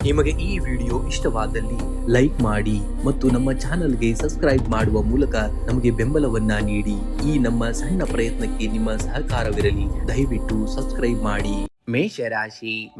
ನಿಮಗೆ ಈ ವಿಡಿಯೋ ಇಷ್ಟವಾದಲ್ಲಿ ಲೈಕ್ ಮಾಡಿ ಮತ್ತು ನಮ್ಮ ಚಾನೆಲ್ಗೆ ಸಬ್ಸ್ಕ್ರೈಬ್ ಮಾಡುವ ಮೂಲಕ ನಮಗೆ ಬೆಂಬಲವನ್ನ ನೀಡಿ. ಈ ನಮ್ಮ ಸಣ್ಣ ಪ್ರಯತ್ನಕ್ಕೆ ನಿಮ್ಮ ಸಹಕಾರವಿರಲಿ. ದಯವಿಟ್ಟು ಸಬ್ಸ್ಕ್ರೈಬ್ ಮಾಡಿ.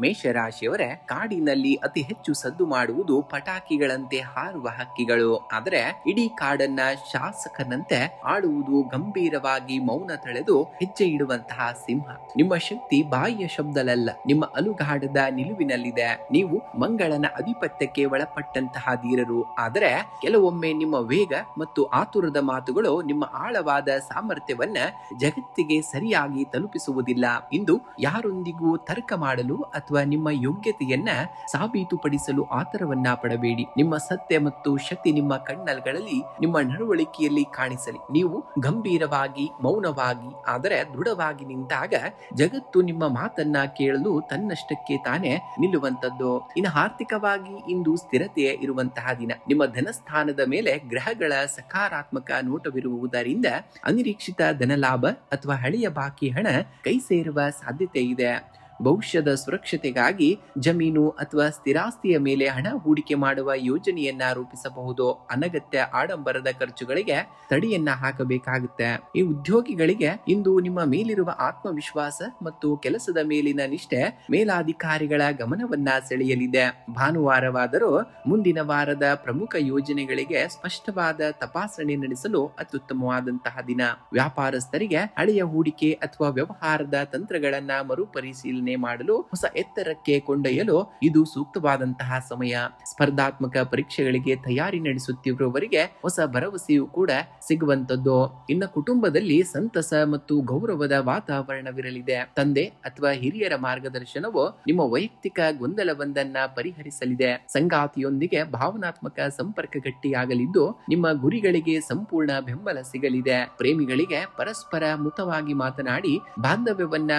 ಮೇಷರಾಶಿಯವರೇ, ಕಾಡಿನಲ್ಲಿ ಅತಿ ಹೆಚ್ಚು ಸದ್ದು ಮಾಡುವುದು ಪಟಾಕಿಗಳಂತೆ ಹಾರುವ ಹಕ್ಕಿಗಳು. ಆದರೆ ಇಡೀ ಕಾಡನ್ನ ಶಾಸಕನಂತೆ ಆಡುವುದು ಗಂಭೀರವಾಗಿ ಮೌನ ತಳೆದು ಹೆಜ್ಜೆ ಇಡುವಂತಹ ಸಿಂಹ. ನಿಮ್ಮ ಶಕ್ತಿ ಬಾಹ್ಯ ಶಬ್ದಲಲ್ಲ, ನಿಮ್ಮ ಅಲುಗಾಡದ ನಿಲುವಿನಲ್ಲಿದೆ. ನೀವು ಮಂಗಳನ ಅಧಿಪತ್ಯಕ್ಕೆ ಒಳಪಟ್ಟಂತಹ ಧೀರರು. ಆದರೆ ಕೆಲವೊಮ್ಮೆ ನಿಮ್ಮ ವೇಗ ಮತ್ತು ಆತುರದ ಮಾತುಗಳು ನಿಮ್ಮ ಆಳವಾದ ಸಾಮರ್ಥ್ಯವನ್ನ ಜಗತ್ತಿಗೆ ಸರಿಯಾಗಿ ತಲುಪಿಸುವುದಿಲ್ಲ. ಇಂದು ಯಾರೊಂದಿಗೂ ತರ್ಕ ಮಾಡಲು ಅಥವಾ ನಿಮ್ಮ ಯೋಗ್ಯತೆಯನ್ನ ಸಾಬೀತುಪಡಿಸಲು ಆತರವನ್ನ ಪಡಬೇಡಿ. ನಿಮ್ಮ ಸತ್ಯ ಮತ್ತು ಶಕ್ತಿ ನಿಮ್ಮ ಕಣ್ಣುಗಳಲ್ಲಿ, ನಿಮ್ಮ ನಡವಳಿಕೆಯಲ್ಲಿ ಕಾಣಿಸಲಿ. ನೀವು ಗಂಭೀರವಾಗಿ, ಮೌನವಾಗಿ, ಆದರೆ ದೃಢವಾಗಿ ನಿಂತಾಗ ಜಗತ್ತು ನಿಮ್ಮ ಮಾತನ್ನ ಕೇಳಲು ತನ್ನಷ್ಟಕ್ಕೆ ತಾನೇ ನಿಲ್ಲುವಂತದ್ದು. ಇನ್ನು ಆರ್ಥಿಕವಾಗಿ ಇಂದು ಸ್ಥಿರತೆ ಇರುವಂತಹ ದಿನ. ನಿಮ್ಮ ಧನಸ್ಥಾನದ ಮೇಲೆ ಗ್ರಹಗಳ ಸಕಾರಾತ್ಮಕ ನೋಟವಿರುವುದರಿಂದ ಅನಿರೀಕ್ಷಿತ ಧನಲಾಭ ಅಥವಾ ಹಳೆಯ ಬಾಕಿ ಹಣ ಕೈ ಸೇರುವ ಸಾಧ್ಯತೆ ಇದೆ. ಭವಿಷ್ಯದ ಸುರಕ್ಷತೆಗಾಗಿ ಜಮೀನು ಅಥವಾ ಸ್ಥಿರಾಸ್ತಿಯ ಮೇಲೆ ಹಣ ಹೂಡಿಕೆ ಮಾಡುವ ಯೋಜನೆಯನ್ನ ರೂಪಿಸಬಹುದು. ಅನಗತ್ಯ ಆಡಂಬರದ ಖರ್ಚುಗಳಿಗೆ ತಡೆಯನ್ನ ಹಾಕಬೇಕಾಗುತ್ತೆ. ಈ ಉದ್ಯೋಗಿಗಳಿಗೆ ಇಂದು ನಿಮ್ಮ ಮೇಲಿರುವ ಆತ್ಮವಿಶ್ವಾಸ ಮತ್ತು ಕೆಲಸದ ಮೇಲಿನ ನಿಷ್ಠೆ ಮೇಲಾಧಿಕಾರಿಗಳ ಗಮನವನ್ನ ಸೆಳೆಯಲಿದೆ. ಭಾನುವಾರವಾದರೂ ಮುಂದಿನ ವಾರದ ಪ್ರಮುಖ ಯೋಜನೆಗಳಿಗೆ ಸ್ಪಷ್ಟವಾದ ತಪಾಸಣೆ ನಡೆಸಲು ಅತ್ಯುತ್ತಮವಾದಂತಹ ದಿನ. ವ್ಯಾಪಾರಸ್ಥರಿಗೆ ಹಳೆಯ ಹೂಡಿಕೆ ಅಥವಾ ವ್ಯವಹಾರದ ತಂತ್ರಗಳನ್ನ ಮರುಪರಿಶೀಲನೆ ಮಾಡಲು, ಹೊಸ ಎತ್ತರಕ್ಕೆ ಕೊಂಡೊಯ್ಯಲು ಇದು ಸೂಕ್ತವಾದಂತಹ ಸಮಯ. ಸ್ಪರ್ಧಾತ್ಮಕ ಪರೀಕ್ಷೆಗಳಿಗೆ ತಯಾರಿ ನಡೆಸುತ್ತಿರುವವರಿಗೆ ಹೊಸ ಭರವಸೆಯೂ ಕೂಡ ಸಿಗುವಂತದ್ದು. ಇನ್ನು ಕುಟುಂಬದಲ್ಲಿ ಸಂತಸ ಮತ್ತು ಗೌರವದ ವಾತಾವರಣವಿರಲಿದೆ. ತಂದೆ ಅಥವಾ ಹಿರಿಯರ ಮಾರ್ಗದರ್ಶನವು ನಿಮ್ಮ ವೈಯಕ್ತಿಕ ಗೊಂದಲವೊಂದನ್ನ ಪರಿಹರಿಸಲಿದೆ. ಸಂಗಾತಿಯೊಂದಿಗೆ ಭಾವನಾತ್ಮಕ ಸಂಪರ್ಕ ಗಟ್ಟಿಯಾಗಲಿದ್ದು ನಿಮ್ಮ ಗುರಿಗಳಿಗೆ ಸಂಪೂರ್ಣ ಬೆಂಬಲ ಸಿಗಲಿದೆ. ಪ್ರೇಮಿಗಳಿಗೆ ಪರಸ್ಪರ ಮುತವಾಗಿ ಮಾತನಾಡಿ ಬಾಂಧವ್ಯವನ್ನ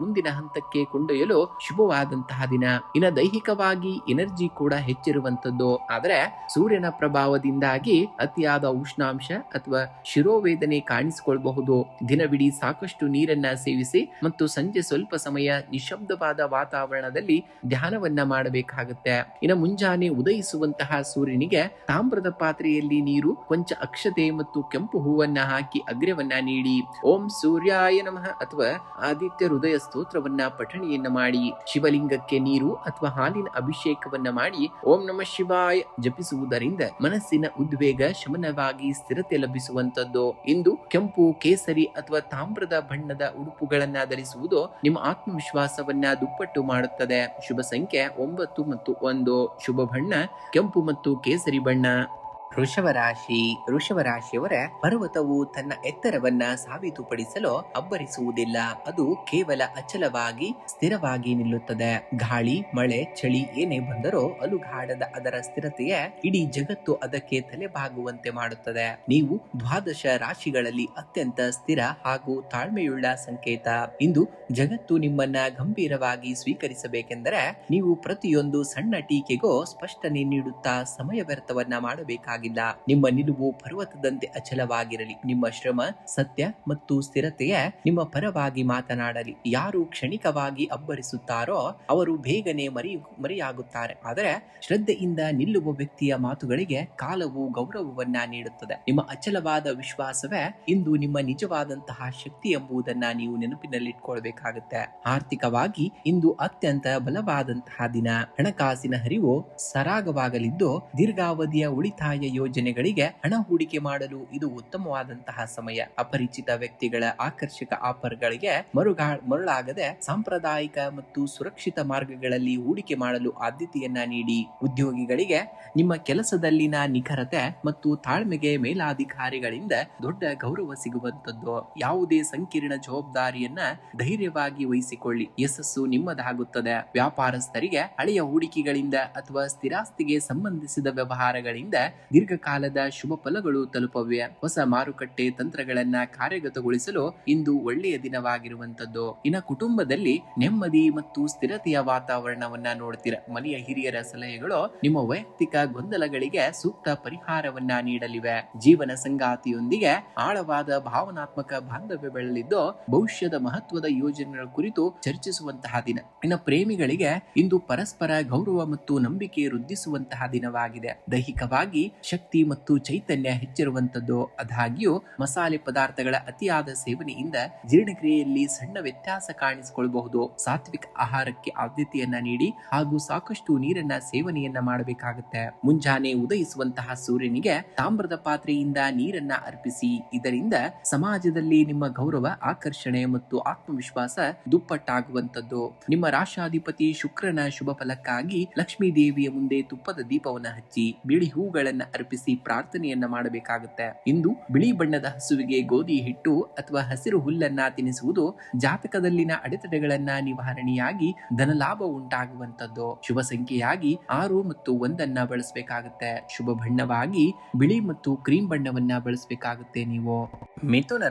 ಮುಂದಿನ ಹಂತಕ್ಕೆ ಕೊಂಡೊಯ್ಯಲು ಶುಭವಾದಂತಹ ದಿನ. ಇನ್ನು ದೈಹಿಕವಾಗಿ ಎನರ್ಜಿ ಕೂಡ ಹೆಚ್ಚಿರುವಂತದ್ದು. ಆದರೆ ಸೂರ್ಯನ ಪ್ರಭಾವದಿಂದಾಗಿ ಅತಿಯಾದ ಉಷ್ಣಾಂಶ ಅಥವಾ ಶಿರೋವೇದನೆ ಕಾಣಿಸಿಕೊಳ್ಳಬಹುದು. ದಿನವಿಡೀ ಸಾಕಷ್ಟು ನೀರನ್ನ ಸೇವಿಸಿ ಮತ್ತು ಸಂಜೆ ಸ್ವಲ್ಪ ಸಮಯ ನಿಶಬ್ದವಾದ ವಾತಾವರಣದಲ್ಲಿ ಧ್ಯಾನವನ್ನ ಮಾಡಬೇಕಾಗುತ್ತೆ. ಇನ್ನು ಮುಂಜಾನೆ ಉದಯಿಸುವಂತಹ ಸೂರ್ಯನಿಗೆ ತಾಮ್ರದ ಪಾತ್ರೆಯಲ್ಲಿ ನೀರು, ಕೊಂಚ ಅಕ್ಷತೆ ಮತ್ತು ಕೆಂಪು ಹೂವನ್ನ ಹಾಕಿ ಅಗ್ರ್ಯವನ್ನ ನೀಡಿ. ಓಂ ಸೂರ್ಯಾಯ ನಮಃ ಅಥವಾ ಆದಿತ್ಯ ಹೃದಯ ಸ್ತೋತ್ರವನ್ನ ಪಠಣೆಯನ್ನ ಮಾಡಿ. ಶಿವಲಿಂಗಕ್ಕೆ ನೀರು ಅಥವಾ ಹಾಲಿನ ಅಭಿಷೇಕವನ್ನ ಮಾಡಿ ಓಂ ನಮಃ ಶಿವಾಯ ಜಪಿಸುವುದರಿಂದ ಮನಸ್ಸಿನ ಉದ್ವೇಗ ಶಮನವಾಗಿ ಸ್ಥಿರತೆ ಲಭಿಸುವಂತದ್ದು. ಇಂದು ಕೆಂಪು, ಕೇಸರಿ ಅಥವಾ ತಾಮ್ರದ ಬಣ್ಣದ ಉಡುಪುಗಳನ್ನ ಧರಿಸುವುದು ನಿಮ್ಮ ಆತ್ಮವಿಶ್ವಾಸವನ್ನ ದುಪ್ಪಟ್ಟು ಮಾಡುತ್ತದೆ. ಶುಭ ಸಂಖ್ಯೆ 9 ಮತ್ತು 1. ಶುಭ ಬಣ್ಣ ಕೆಂಪು ಮತ್ತು ಕೇಸರಿ ಬಣ್ಣ. ವೃಷಭರಾಶಿಯವರ ಪರ್ವತವು ತನ್ನ ಎತ್ತರವನ್ನ ಸಾಬೀತುಪಡಿಸಲು ಅಬ್ಬರಿಸುವುದಿಲ್ಲ. ಅದು ಕೇವಲ ಅಚಲವಾಗಿ ಸ್ಥಿರವಾಗಿ ನಿಲ್ಲುತ್ತದೆ. ಗಾಳಿ, ಮಳೆ, ಚಳಿ ಏನೇ ಬಂದರೂ ಅಲುಗಾಡದ ಅದರ ಸ್ಥಿರತೆಯೇ ಇಡೀ ಜಗತ್ತು ಅದಕ್ಕೆ ತಲೆಬಾಗುವಂತೆ ಮಾಡುತ್ತದೆ. ನೀವು ದ್ವಾದಶ ರಾಶಿಗಳಲ್ಲಿ ಅತ್ಯಂತ ಸ್ಥಿರ ಹಾಗೂ ತಾಳ್ಮೆಯುಳ್ಳ ಸಂಕೇತ. ಇಂದು ಜಗತ್ತು ನಿಮ್ಮನ್ನ ಗಂಭೀರವಾಗಿ ಸ್ವೀಕರಿಸಬೇಕೆಂದರೆ ನೀವು ಪ್ರತಿಯೊಂದು ಸಣ್ಣ ಟೀಕೆಗೂ ಸ್ಪಷ್ಟನೆ ನೀಡುತ್ತಾ ಸಮಯ ವ್ಯರ್ಥವನ್ನ ಮಾಡಬೇಕಾಗಿದೆ. ನಿಮ್ಮ ನಿಲುವು ಪರ್ವತದಂತೆ ಅಚಲವಾಗಿರಲಿ. ನಿಮ್ಮ ಶ್ರಮ, ಸತ್ಯ ಮತ್ತು ಸ್ಥಿರತೆಯೇ ನಿಮ್ಮ ಪರವಾಗಿ ಮಾತನಾಡಲಿ. ಯಾರು ಕ್ಷಣಿಕವಾಗಿ ಅಬ್ಬರಿಸುತ್ತಾರೋ ಅವರು ಬೇಗನೆ ಮರೆಯಾಗುತ್ತಾರೆ. ಆದರೆ ಶ್ರದ್ಧೆಯಿಂದ ನಿಲ್ಲುವ ವ್ಯಕ್ತಿಯ ಮಾತುಗಳಿಗೆ ಕಾಲವು ಗೌರವವನ್ನ ನೀಡುತ್ತದೆ. ನಿಮ್ಮ ಅಚಲವಾದ ವಿಶ್ವಾಸವೇ ಇಂದು ನಿಮ್ಮ ನಿಜವಾದಂತಹ ಶಕ್ತಿ ಎಂಬುದನ್ನ ನೀವು ನೆನಪಿನಲ್ಲಿಟ್ಕೊಳ್ಬೇಕಾಗುತ್ತೆ. ಆರ್ಥಿಕವಾಗಿ ಇಂದು ಅತ್ಯಂತ ಬಲವಾದಂತಹ ದಿನ. ಹಣಕಾಸಿನ ಹರಿವು ಸರಾಗವಾಗಲಿದ್ದು ದೀರ್ಘಾವಧಿಯ ಉಳಿತಾಯ ಯೋಜನೆಗಳಿಗೆ ಹಣ ಹೂಡಿಕೆ ಮಾಡಲು ಇದು ಉತ್ತಮವಾದಂತಹ ಸಮಯ. ಅಪರಿಚಿತ ವ್ಯಕ್ತಿಗಳ ಆಕರ್ಷಕ ಆಫರ್ಗಳಿಗೆ ಮರುಳಾಗದೆ ಸಾಂಪ್ರದಾಯಿಕ ಮತ್ತು ಸುರಕ್ಷಿತ ಮಾರ್ಗಗಳಲ್ಲಿ ಹೂಡಿಕೆ ಮಾಡಲು ಆದ್ಯತೆಯನ್ನ ನೀಡಿ. ಉದ್ಯೋಗಿಗಳಿಗೆ ನಿಮ್ಮ ಕೆಲಸದಲ್ಲಿನ ನಿಖರತೆ ಮತ್ತು ತಾಳ್ಮೆಗೆ ಮೇಲಾಧಿಕಾರಿಗಳಿಂದ ದೊಡ್ಡ ಗೌರವ ಸಿಗುವಂತದ್ದು. ಯಾವುದೇ ಸಂಕೀರ್ಣ ಜವಾಬ್ದಾರಿಯನ್ನ ಧೈರ್ಯವಾಗಿ ವಹಿಸಿಕೊಳ್ಳಿ, ಯಶಸ್ಸು ನಿಮ್ಮದಾಗುತ್ತದೆ. ವ್ಯಾಪಾರಸ್ಥರಿಗೆ ಹಳೆಯ ಹೂಡಿಕೆಗಳಿಂದ ಅಥವಾ ಸ್ಥಿರಾಸ್ತಿಗೆ ಸಂಬಂಧಿಸಿದ ವ್ಯವಹಾರಗಳಿಂದ ದೀರ್ಘಕಾಲದ ಶುಭ ಫಲಗಳು ತಲುಪವೆ. ಹೊಸ ಮಾರುಕಟ್ಟೆ ತಂತ್ರಗಳನ್ನ ಕಾರ್ಯಗತಗೊಳಿಸಲು ಇಂದು ಒಳ್ಳೆಯ ದಿನವಾಗಿರುವಂತದ್ದು. ಇನ್ನು ಕುಟುಂಬದಲ್ಲಿ ನೆಮ್ಮದಿ ಮತ್ತು ಸ್ಥಿರತೆಯ ವಾತಾವರಣವನ್ನ ನೋಡ್ತೀರ. ಮನೆಯ ಹಿರಿಯರ ಸಲಹೆಗಳು ನಿಮ್ಮ ವೈಯಕ್ತಿಕ ಗೊಂದಲಗಳಿಗೆ ಸೂಕ್ತ ಪರಿಹಾರವನ್ನ ನೀಡಲಿವೆ. ಜೀವನ ಸಂಗಾತಿಯೊಂದಿಗೆ ಆಳವಾದ ಭಾವನಾತ್ಮಕ ಬಾಂಧವ್ಯ ಬೆಳೆಯಲಿದ್ದು ಭವಿಷ್ಯದ ಮಹತ್ವದ ಯೋಜನೆಗಳ ಕುರಿತು ಚರ್ಚಿಸುವಂತಹ ದಿನ. ಇನ್ನು ಪ್ರೇಮಿಗಳಿಗೆ ಇಂದು ಪರಸ್ಪರ ಗೌರವ ಮತ್ತು ನಂಬಿಕೆ ವೃದ್ಧಿಸುವಂತಹ ದಿನವಾಗಿದೆ. ದೈಹಿಕವಾಗಿ ಶಕ್ತಿ ಮತ್ತು ಚೈತನ್ಯ ಹೆಚ್ಚಿರುವಂತದ್ದು. ಆದಾಗ್ಯೂ ಮಸಾಲೆ ಪದಾರ್ಥಗಳ ಅತಿಯಾದ ಸೇವನೆಯಿಂದ ಜೀರ್ಣಕ್ರಿಯೆಯಲ್ಲಿ ಸಣ್ಣ ವ್ಯತ್ಯಾಸ ಕಾಣಿಸಿಕೊಳ್ಳಬಹುದು. ಸಾತ್ವಿಕ ಆಹಾರಕ್ಕೆ ಆದ್ಯತೆಯನ್ನ ನೀಡಿ ಹಾಗೂ ಸಾಕಷ್ಟು ನೀರನ್ನ ಸೇವನೆಯನ್ನ ಮಾಡಬೇಕಾಗುತ್ತೆ. ಮುಂಜಾನೆ ಉದಯಿಸುವಂತಹ ಸೂರ್ಯನಿಗೆ ತಾಮ್ರದ ಪಾತ್ರೆಯಿಂದ ನೀರನ್ನ ಅರ್ಪಿಸಿ. ಇದರಿಂದ ಸಮಾಜದಲ್ಲಿ ನಿಮ್ಮ ಗೌರವ, ಆಕರ್ಷಣೆ ಮತ್ತು ಆತ್ಮವಿಶ್ವಾಸ ದುಪ್ಪಟ್ಟಾಗುವಂತದ್ದು. ನಿಮ್ಮ ರಾಶಾಧಿಪತಿ ಶುಕ್ರನ ಶುಭ ಫಲಕ್ಕಾಗಿ ಲಕ್ಷ್ಮೀ ದೇವಿಯ ಮುಂದೆ ತುಪ್ಪದ ದೀಪವನ್ನ ಹಚ್ಚಿ ಬಿಳಿ ಹೂಗಳನ್ನ ಅರ್ಪಿಸಿ ಪ್ರಾರ್ಥನೆಯನ್ನ ಮಾಡಬೇಕಾಗುತ್ತೆ. ಇಂದು ಬಿಳಿ ಬಣ್ಣದ ಹಸುವಿಗೆ ಗೋಧಿ ಹಿಟ್ಟು ಅಥವಾ ಹಸಿರು ಹುಲ್ಲನ್ನ ತಿನ್ನಿಸುವುದು ಜಾತಕದಲ್ಲಿನ ಅಡೆತಡೆಗಳನ್ನ ನಿವಾರಣೆಯಾಗಿ ಧನಲಾಭ ಉಂಟಾಗುವಂತದ್ದು. ಶುಭ ಸಂಖ್ಯೆಯಾಗಿ 6 ಮತ್ತು 1 ಬಳಸಬೇಕಾಗುತ್ತೆ. ಶುಭ ಬಣ್ಣವಾಗಿ ಬಿಳಿ ಮತ್ತು ಕ್ರೀಮ್ ಬಣ್ಣವನ್ನ ಬಳಸಬೇಕಾಗುತ್ತೆ. ನೀವು ಮಿಥುನ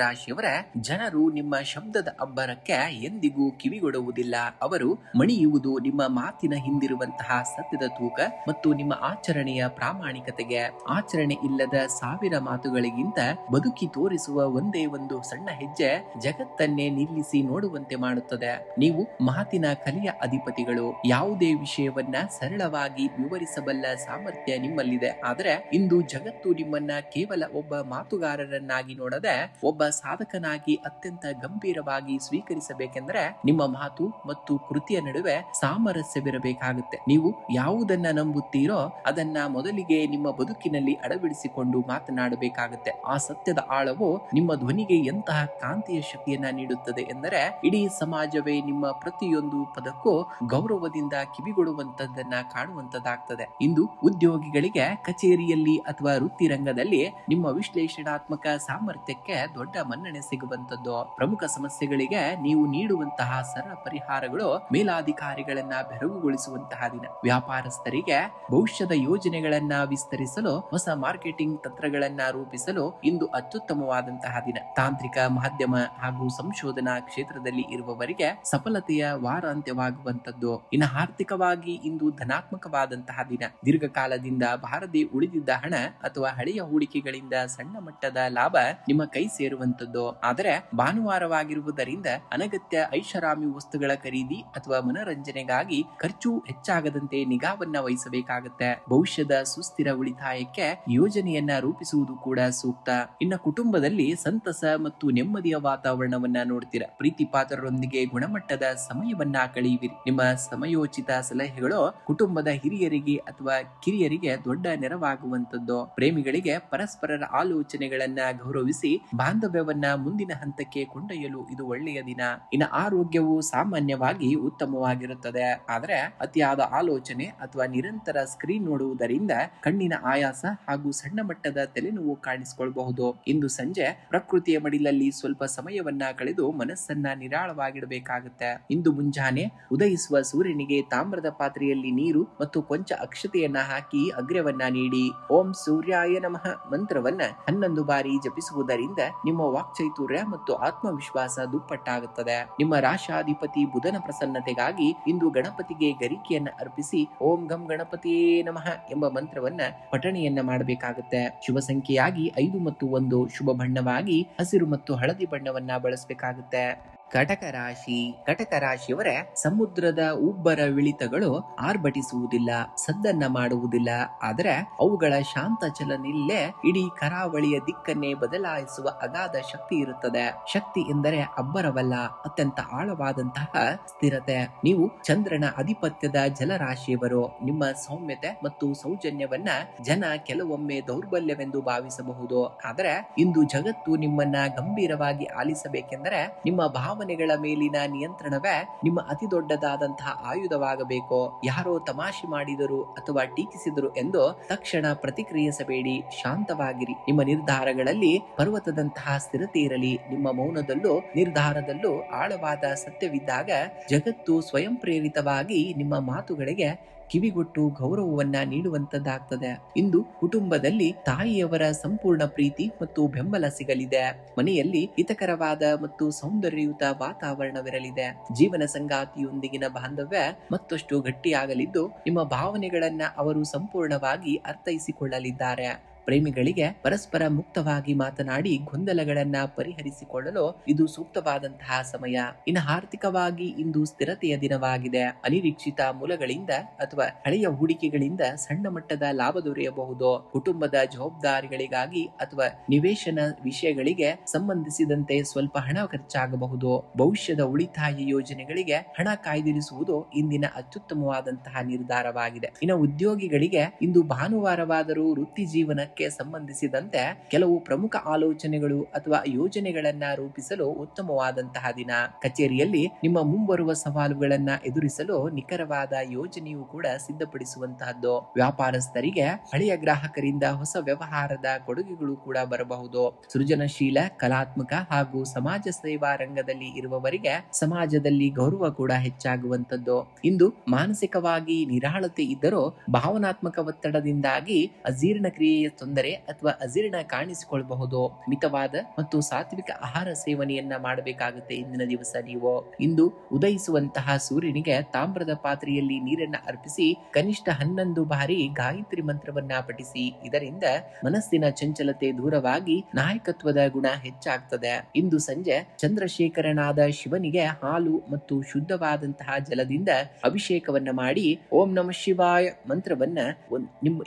ರಾಶಿಯವರ ಜನರು ನಿಮ್ಮ ಶಬ್ದದ ಅಬ್ಬರಕ್ಕೆ ಎಂದಿಗೂ ಕಿವಿಗೊಡುವುದಿಲ್ಲ. ಅವರು ಮಣಿಯುವುದು ನಿಮ್ಮ ಮಾತಿನ ಹಿಂದಿರುವಂತಹ ಸತ್ಯದ ತೂಕ ಮತ್ತು ನಿಮ್ಮ ಆಚರಣೆಯ ಪ್ರಾಮಾಣಿಕತೆಗೆ. ಆಚರಣೆ ಇಲ್ಲದ 1000 ಮಾತುಗಳಿಗಿಂತ ಬದುಕಿ ತೋರಿಸುವ ಒಂದೇ ಒಂದು ಸಣ್ಣ ಹೆಜ್ಜೆ ಜಗತ್ತನ್ನೇ ನಿಲ್ಲಿಸಿ ನೋಡುವಂತೆ ಮಾಡುತ್ತದೆ. ನೀವು ಮಾತಿನ ಕಲೆಯ ಅಧಿಪತಿಗಳು. ಯಾವುದೇ ವಿಷಯವನ್ನ ಸರಳವಾಗಿ ವಿವರಿಸಬಲ್ಲ ಸಾಮರ್ಥ್ಯ ನಿಮ್ಮಲ್ಲಿದೆ. ಆದರೆ ಇಂದು ಜಗತ್ತು ನಿಮ್ಮನ್ನ ಕೇವಲ ಒಬ್ಬ ಮಾತುಗಾರರನ್ನಾಗಿ ನೋಡದೆ ಒಬ್ಬ ಸಾಧಕನಾಗಿ ಅತ್ಯಂತ ಗಂಭೀರವಾಗಿ ಸ್ವೀಕರಿಸಬೇಕೆಂದರೆ ನಿಮ್ಮ ಮಾತು ಮತ್ತು ಕೃತಿಯ ನಡುವೆ ಸಾಮರಸ್ಯವಿರಬೇಕಾಗುತ್ತೆ. ನೀವು ಯಾವುದನ್ನ ನಂಬುತ್ತೀರೋ ಅದನ್ನ ಮೊದಲಿಗೆ ನಿಮ್ಮ ಬದುಕಿನಲ್ಲಿ ಅಳವಡಿಸಿಕೊಂಡು ಮಾತನಾಡಬೇಕಾಗುತ್ತೆ. ಆ ಸತ್ಯದ ಆಳವು ನಿಮ್ಮ ಧ್ವನಿಗೆ ಎಂತಹ ಕಾಂತಿಯ ಶಕ್ತಿಯನ್ನ ನೀಡುತ್ತದೆ ಎಂದರೆ ಇಡೀ ಸಮಾಜವೇ ನಿಮ್ಮ ಪ್ರತಿಯೊಂದು ಪದಕ್ಕೂ ಗೌರವದಿಂದ ಕಿವಿಗೊಡುವಂತದ್ದನ್ನ ಕಾಣುವಂತದ್ದಾಗ್ತದೆ. ಇಂದು ಉದ್ಯೋಗಿಗಳಿಗೆ ಕಚೇರಿಯಲ್ಲಿ ಅಥವಾ ವೃತ್ತಿ ರಂಗದಲ್ಲಿ ನಿಮ್ಮ ವಿಶ್ಲೇಷಣಾತ್ಮಕ ಸಾಮರ್ಥ್ಯಕ್ಕೆ ದೊಡ್ಡ ಮನ್ನಣೆ ಸಿಗುವಂತದ್ದು. ಪ್ರಮುಖ ಸಮಸ್ಯೆಗಳಿಗೆ ನೀವು ನೀಡುವಂತಹ ಸರಳ ಪರಿಹಾರಗಳು ಮೇಲಾಧಿಕಾರಿಗಳನ್ನ ಬೆರಗುಗೊಳಿಸುವಂತಹ ದಿನ. ವ್ಯಾಪಾರಸ್ಥರಿಗೆ ಭವಿಷ್ಯದ ಯೋಜನೆಗಳನ್ನ ವಿಸ್ತರಿಸಲು ಹೊಸ ಮಾರ್ಕೆಟಿಂಗ್ ತಂತ್ರಗಳನ್ನ ರೂಪಿಸಲು ಇಂದು ಅತ್ಯುತ್ತಮವಾದಂತಹ ದಿನ. ತಾಂತ್ರಿಕ, ಮಾಧ್ಯಮ ಹಾಗೂ ಸಂಶೋಧನಾ ಕ್ಷೇತ್ರದಲ್ಲಿ ಇರುವವರಿಗೆ ಸಫಲತೆಯ ವಾರಾಂತ್ಯವಾಗುವಂತದ್ದು. ಇನ್ನು ಆರ್ಥಿಕವಾಗಿ ಇಂದು ಧನಾತ್ಮಕವಾದಂತಹ ದಿನ. ದೀರ್ಘಕಾಲದಿಂದ ಬಾರದೆ ಉಳಿದಿದ್ದ ಹಣ ಅಥವಾ ಹಳೆಯ ಹೂಡಿಕೆಗಳಿಂದ ಸಣ್ಣ ಮಟ್ಟದ ಲಾಭ ನಿಮ್ಮ ಕೈ ಸೇರುವಂತದ್ದು. ಆದರೆ ಭಾನುವಾರವಾಗಿರುವುದರಿಂದ ಅನಗತ್ಯ ಐಷಾರಾಮಿ ವಸ್ತುಗಳ ಖರೀದಿ ಅಥವಾ ಮನರಂಜನೆಗಾಗಿ ಖರ್ಚು ಹೆಚ್ಚಾಗದಂತೆ ನಿಗಾವನ್ನ ವಹಿಸಬೇಕಾಗುತ್ತೆ. ಭವಿಷ್ಯದ ಸುಸ್ಥಿರ ಉಳಿತಾಯಕ್ಕೆ ಯೋಜನೆಯನ್ನ ರೂಪಿಸುವುದು ಕೂಡ ಸೂಕ್ತ. ಇನ್ನು ಕುಟುಂಬದಲ್ಲಿ ಸಂತಸ ಮತ್ತು ನೆಮ್ಮದಿಯ ವಾತಾವರಣವನ್ನ ನೋಡ್ತೀರಾ. ಪ್ರೀತಿ ಪಾತ್ರರೊಂದಿಗೆ ಗುಣಮಟ್ಟದ ಸಮಯವನ್ನ ಕಳೆಯುವಿರಿ. ನಿಮ್ಮ ಸಮಯೋಚಿತ ಸಲಹೆಗಳು ಕುಟುಂಬದ ಹಿರಿಯರಿಗೆ ಅಥವಾ ಕಿರಿಯರಿಗೆ ದೊಡ್ಡ ನೆರವಾಗುವಂತದ್ದು. ಪ್ರೇಮಿಗಳಿಗೆ ಪರಸ್ಪರರ ಆಲೋಚನೆಗಳನ್ನ ಗೌರವಿಸಿ ಬಾಂಧವ್ಯವನ್ನ ಮುಂದಿನ ಹಂತಕ್ಕೆ ಕೊಂಡೊಯ್ಯಲು ಇದು ಒಳ್ಳೆಯ ದಿನ. ಇನ್ನು ಆರೋಗ್ಯವು ಸಾಮಾನ್ಯವಾಗಿ ಉತ್ತಮವಾಗಿರುತ್ತದೆ. ಆದರೆ ಅತಿಯಾದ ಆಲೋಚನೆ ಅಥವಾ ನಿರಂತರ ಸ್ಕ್ರೀನ್ ನೋಡುವುದರಿಂದ ಕಣ್ಣಿನ ಆಯಾಸ ಹಾಗೂ ಸಣ್ಣ ಮಟ್ಟದ ತಲೆನೋವು ಕಾಣಿಸಿಕೊಳ್ಳಬಹುದು. ಇಂದು ಸಂಜೆ ಪ್ರಕೃತಿಯ ಮಡಿಲಲ್ಲಿ ಸ್ವಲ್ಪ ಸಮಯವನ್ನ ಕಳೆದು ಮನಸ್ಸನ್ನ ನಿರಾಳವಾಗಿಡಬೇಕಾಗುತ್ತೆ. ಇಂದು ಮುಂಜಾನೆ ಉದಯಿಸುವ ಸೂರ್ಯನಿಗೆ ತಾಮ್ರದ ಪಾತ್ರೆಯಲ್ಲಿ ನೀರು ಮತ್ತು ಕೊಂಚ ಅಕ್ಷತೆಯನ್ನ ಹಾಕಿ ಅಗ್ರ್ಯವನ್ನ ನೀಡಿ ಓಂ ಸೂರ್ಯಾಯ ನಮಃ ಮಂತ್ರವನ್ನ 11 ಬಾರಿ ಜಪಿಸುವುದರಿಂದ ನಿಮ್ಮ ವಾಕ್ಚಾತುರ್ಯ ಮತ್ತು ಆತ್ಮವಿಶ್ವಾಸ ದುಪ್ಪಟ್ಟಾಗುತ್ತದೆ. ನಿಮ್ಮ ರಾಶಾಧಿಪತಿ ಬುಧನ ಪ್ರಸನ್ನತೆಗಾಗಿ ಇಂದು ಗಣಪತಿಗೆ ಗರಿಕೆಯನ್ನ ಅರ್ಪಿಸಿ ಓಂ ಗಂ ಗಣಪತಿಯೇ ನಮಃ ಎಂಬ ಮಂತ್ರವನ್ನ ಪಠಣೆಯನ್ನ ಮಾಡಬೇಕಾಗುತ್ತೆ. ಶುಭ ಸಂಖ್ಯೆಯಾಗಿ 5 ಮತ್ತು 1. ಶುಭ ಬಣ್ಣವಾಗಿ ಹಸಿರು ಮತ್ತು ಹಳದಿ ಬಣ್ಣವನ್ನ ಬಳಸಬೇಕಾಗುತ್ತೆ. ಕಟಕ ರಾಶಿಯವರ ಸಮುದ್ರದ ಉಬ್ಬರ ಇಳಿತಗಳು ಆರ್ಭಟಿಸುವುದಿಲ್ಲ, ಸದ್ದನ್ನ ಮಾಡುವುದಿಲ್ಲ. ಆದರೆ ಅವುಗಳ ಶಾಂತ ಚಲನೆಯಲ್ಲೇ ಇಡೀ ಕರಾವಳಿಯ ದಿಕ್ಕನ್ನೇ ಬದಲಾಯಿಸುವ ಅಗಾಧ ಶಕ್ತಿ ಇರುತ್ತದೆ. ಶಕ್ತಿ ಎಂದರೆ ಅಬ್ಬರವಲ್ಲ, ಅತ್ಯಂತ ಆಳವಾದಂತಹ ಸ್ಥಿರತೆ. ನೀವು ಚಂದ್ರನ ಆಧಿಪತ್ಯದ ಜಲರಾಶಿಯವರು. ನಿಮ್ಮ ಸೌಮ್ಯತೆ ಮತ್ತು ಸೌಜನ್ಯವನ್ನ ಜನ ಕೆಲವೊಮ್ಮೆ ದೌರ್ಬಲ್ಯವೆಂದು ಭಾವಿಸಬಹುದು. ಆದರೆ ಇಂದು ಜಗತ್ತು ನಿಮ್ಮನ್ನ ಗಂಭೀರವಾಗಿ ಆಲಿಸಬೇಕೆಂದರೆ ನಿಮ್ಮ ಭಾವನೆಗಳ ಮೇಲಿನ ನಿಯಂತ್ರಣವೇ ನಿಮ್ಮ ಅತಿ ದೊಡ್ಡದಾದಂತಹ ಆಯುಧವಾಗಬೇಕು. ಯಾರೋ ತಮಾಷೆ ಮಾಡಿದರು ಅಥವಾ ಟೀಕಿಸಿದರು ಎಂದು ತಕ್ಷಣ ಪ್ರತಿಕ್ರಿಯಿಸಬೇಡಿ, ಶಾಂತವಾಗಿರಿ. ನಿಮ್ಮ ನಿರ್ಧಾರಗಳಲ್ಲಿ ಪರ್ವತದಂತಹ ಸ್ಥಿರತೆ ಇರಲಿ. ನಿಮ್ಮ ಮೌನದಲ್ಲೂ ನಿರ್ಧಾರದಲ್ಲೂ ಆಳವಾದ ಸತ್ಯವಿದ್ದಾಗ ಜಗತ್ತು ಸ್ವಯಂ ಪ್ರೇರಿತವಾಗಿ ನಿಮ್ಮ ಮಾತುಗಳಿಗೆ ಕಿವಿಗೊಟ್ಟು ಗೌರವವನ್ನ ನೀಡುವಂತದ್ದಾಗ್ತದೆ. ಇಂದು ಕುಟುಂಬದಲ್ಲಿ ತಾಯಿಯವರ ಸಂಪೂರ್ಣ ಪ್ರೀತಿ ಮತ್ತು ಬೆಂಬಲ ಸಿಗಲಿದೆ. ಮನೆಯಲ್ಲಿ ಹಿತಕರವಾದ ಮತ್ತು ಸೌಂದರ್ಯಯುತ ವಾತಾವರಣವಿರಲಿದೆ. ಜೀವನ ಸಂಗಾತಿಯೊಂದಿಗಿನ ಬಾಂಧವ್ಯ ಮತ್ತಷ್ಟು ಗಟ್ಟಿಯಾಗಲಿದ್ದು, ನಿಮ್ಮ ಭಾವನೆಗಳನ್ನ ಅವರು ಸಂಪೂರ್ಣವಾಗಿ ಅರ್ಥೈಸಿಕೊಳ್ಳಲಿದ್ದಾರೆ. ಪ್ರೇಮಿಗಳಿಗೆ ಪರಸ್ಪರ ಮುಕ್ತವಾಗಿ ಮಾತನಾಡಿ ಗೊಂದಲಗಳನ್ನ ಪರಿಹರಿಸಿಕೊಳ್ಳಲು ಇದು ಸೂಕ್ತವಾದಂತಹ ಸಮಯ. ಇನ್ನು ಆರ್ಥಿಕವಾಗಿ ಇಂದು ಸ್ಥಿರತೆಯ ದಿನವಾಗಿದೆ. ಅನಿರೀಕ್ಷಿತ ಮೂಲಗಳಿಂದ ಅಥವಾ ಹಳೆಯ ಹೂಡಿಕೆಗಳಿಂದ ಸಣ್ಣ ಮಟ್ಟದ ಲಾಭ ದೊರೆಯಬಹುದು. ಕುಟುಂಬದ ಜವಾಬ್ದಾರಿಗಳಿಗಾಗಿ ಅಥವಾ ನಿವೇಶನ ವಿಷಯಗಳಿಗೆ ಸಂಬಂಧಿಸಿದಂತೆ ಸ್ವಲ್ಪ ಹಣ ಖರ್ಚಾಗಬಹುದು. ಭವಿಷ್ಯದ ಉಳಿತಾಯ ಯೋಜನೆಗಳಿಗೆ ಹಣ ಕಾಯ್ದಿರಿಸುವುದು ಇಂದಿನ ಅತ್ಯುತ್ತಮವಾದಂತಹ ನಿರ್ಧಾರವಾಗಿದೆ. ಇನ್ನು ಉದ್ಯೋಗಿಗಳಿಗೆ ಇಂದು ಭಾನುವಾರವಾದರೂ ವೃತ್ತಿ ಜೀವನಕ್ಕೆ ಸಂಬಂಧಿಸಿದಂತೆ ಕೆಲವು ಪ್ರಮುಖ ಆಲೋಚನೆಗಳು ಅಥವಾ ಯೋಜನೆಗಳನ್ನ ರೂಪಿಸಲು ಉತ್ತಮವಾದಂತಹ ದಿನ. ಕಚೇರಿಯಲ್ಲಿ ನಿಮ್ಮ ಮುಂಬರುವ ಸವಾಲುಗಳನ್ನ ಎದುರಿಸಲು ನಿಖರವಾದ ಯೋಜನೆಯು ಕೂಡ ಸಿದ್ಧಪಡಿಸುವಂತಹದ್ದು. ವ್ಯಾಪಾರಸ್ಥರಿಗೆ ಹಳೆಯ ಗ್ರಾಹಕರಿಂದ ಹೊಸ ವ್ಯವಹಾರದ ಕೊಡುಗೆಗಳು ಕೂಡ ಬರಬಹುದು. ಸೃಜನಶೀಲ, ಕಲಾತ್ಮಕ ಹಾಗೂ ಸಮಾಜ ಸೇವಾ ರಂಗದಲ್ಲಿ ಇರುವವರಿಗೆ ಸಮಾಜದಲ್ಲಿ ಗೌರವ ಕೂಡ ಹೆಚ್ಚಾಗುವಂತದ್ದು. ಇಂದು ಮಾನಸಿಕವಾಗಿ ನಿರಾಳತೆ ಇದ್ದರೂ ಭಾವನಾತ್ಮಕ ಒತ್ತಡದಿಂದಾಗಿ ಅಜೀರ್ಣಕ್ರಿಯೆಯ ತೊಂದರೆ ಅಥವಾ ಅಜೀರ್ಣ ಕಾಣಿಸಿಕೊಳ್ಳಬಹುದು. ಮಿತವಾದ ಮತ್ತು ಸಾತ್ವಿಕ ಆಹಾರ ಸೇವನೆಯನ್ನ ಮಾಡಬೇಕಾಗುತ್ತೆ ಇಂದಿನ ದಿವಸ ನೀವು. ಇಂದು ಉದಯಿಸುವಂತಹ ಸೂರ್ಯನಿಗೆ ತಾಮ್ರದ ಪಾತ್ರೆಯಲ್ಲಿ ನೀರನ್ನ ಅರ್ಪಿಸಿ ಕನಿಷ್ಠ 11 ಬಾರಿ ಗಾಯತ್ರಿ ಮಂತ್ರವನ್ನ ಪಠಿಸಿ. ಇದರಿಂದ ಮನಸ್ಸಿನ ಚಂಚಲತೆ ದೂರವಾಗಿ ನಾಯಕತ್ವದ ಗುಣ ಹೆಚ್ಚಾಗ್ತದೆ. ಇಂದು ಸಂಜೆ ಚಂದ್ರಶೇಖರನಾದ ಶಿವನಿಗೆ ಹಾಲು ಮತ್ತು ಶುದ್ಧವಾದಂತಹ ಜಲದಿಂದ ಅಭಿಷೇಕವನ್ನ ಮಾಡಿ ಓಂ ನಮಃ ಶಿವಾಯ ಮಂತ್ರವನ್ನ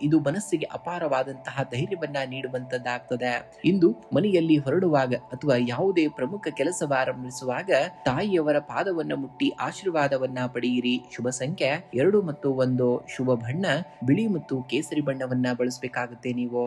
ಇದು ಮನಸ್ಸಿಗೆ ಅಪಾರವಾದಂತಹ ಧೈರ್ಯವನ್ನ ನೀಡುವಂತದ್ದಾಗ್ತದೆ. ಇಂದು ಮನೆಯಲ್ಲಿ ಹೊರಡುವಾಗ ಅಥವಾ ಯಾವುದೇ ಪ್ರಮುಖ ಕೆಲಸವಾರಂಭಿಸುವಾಗ ತಾಯಿಯವರ ಪಾದವನ್ನ ಮುಟ್ಟಿ ಆಶೀರ್ವಾದವನ್ನ ಪಡೆಯಿರಿ. ಶುಭ ಸಂಖ್ಯೆ 2 ಮತ್ತು 1. ಶುಭ ಬಣ್ಣ ಬಿಳಿ ಮತ್ತು ಕೇಸರಿ ಬಣ್ಣವನ್ನ ಬಳಸಬೇಕಾಗುತ್ತೆ ನೀವು.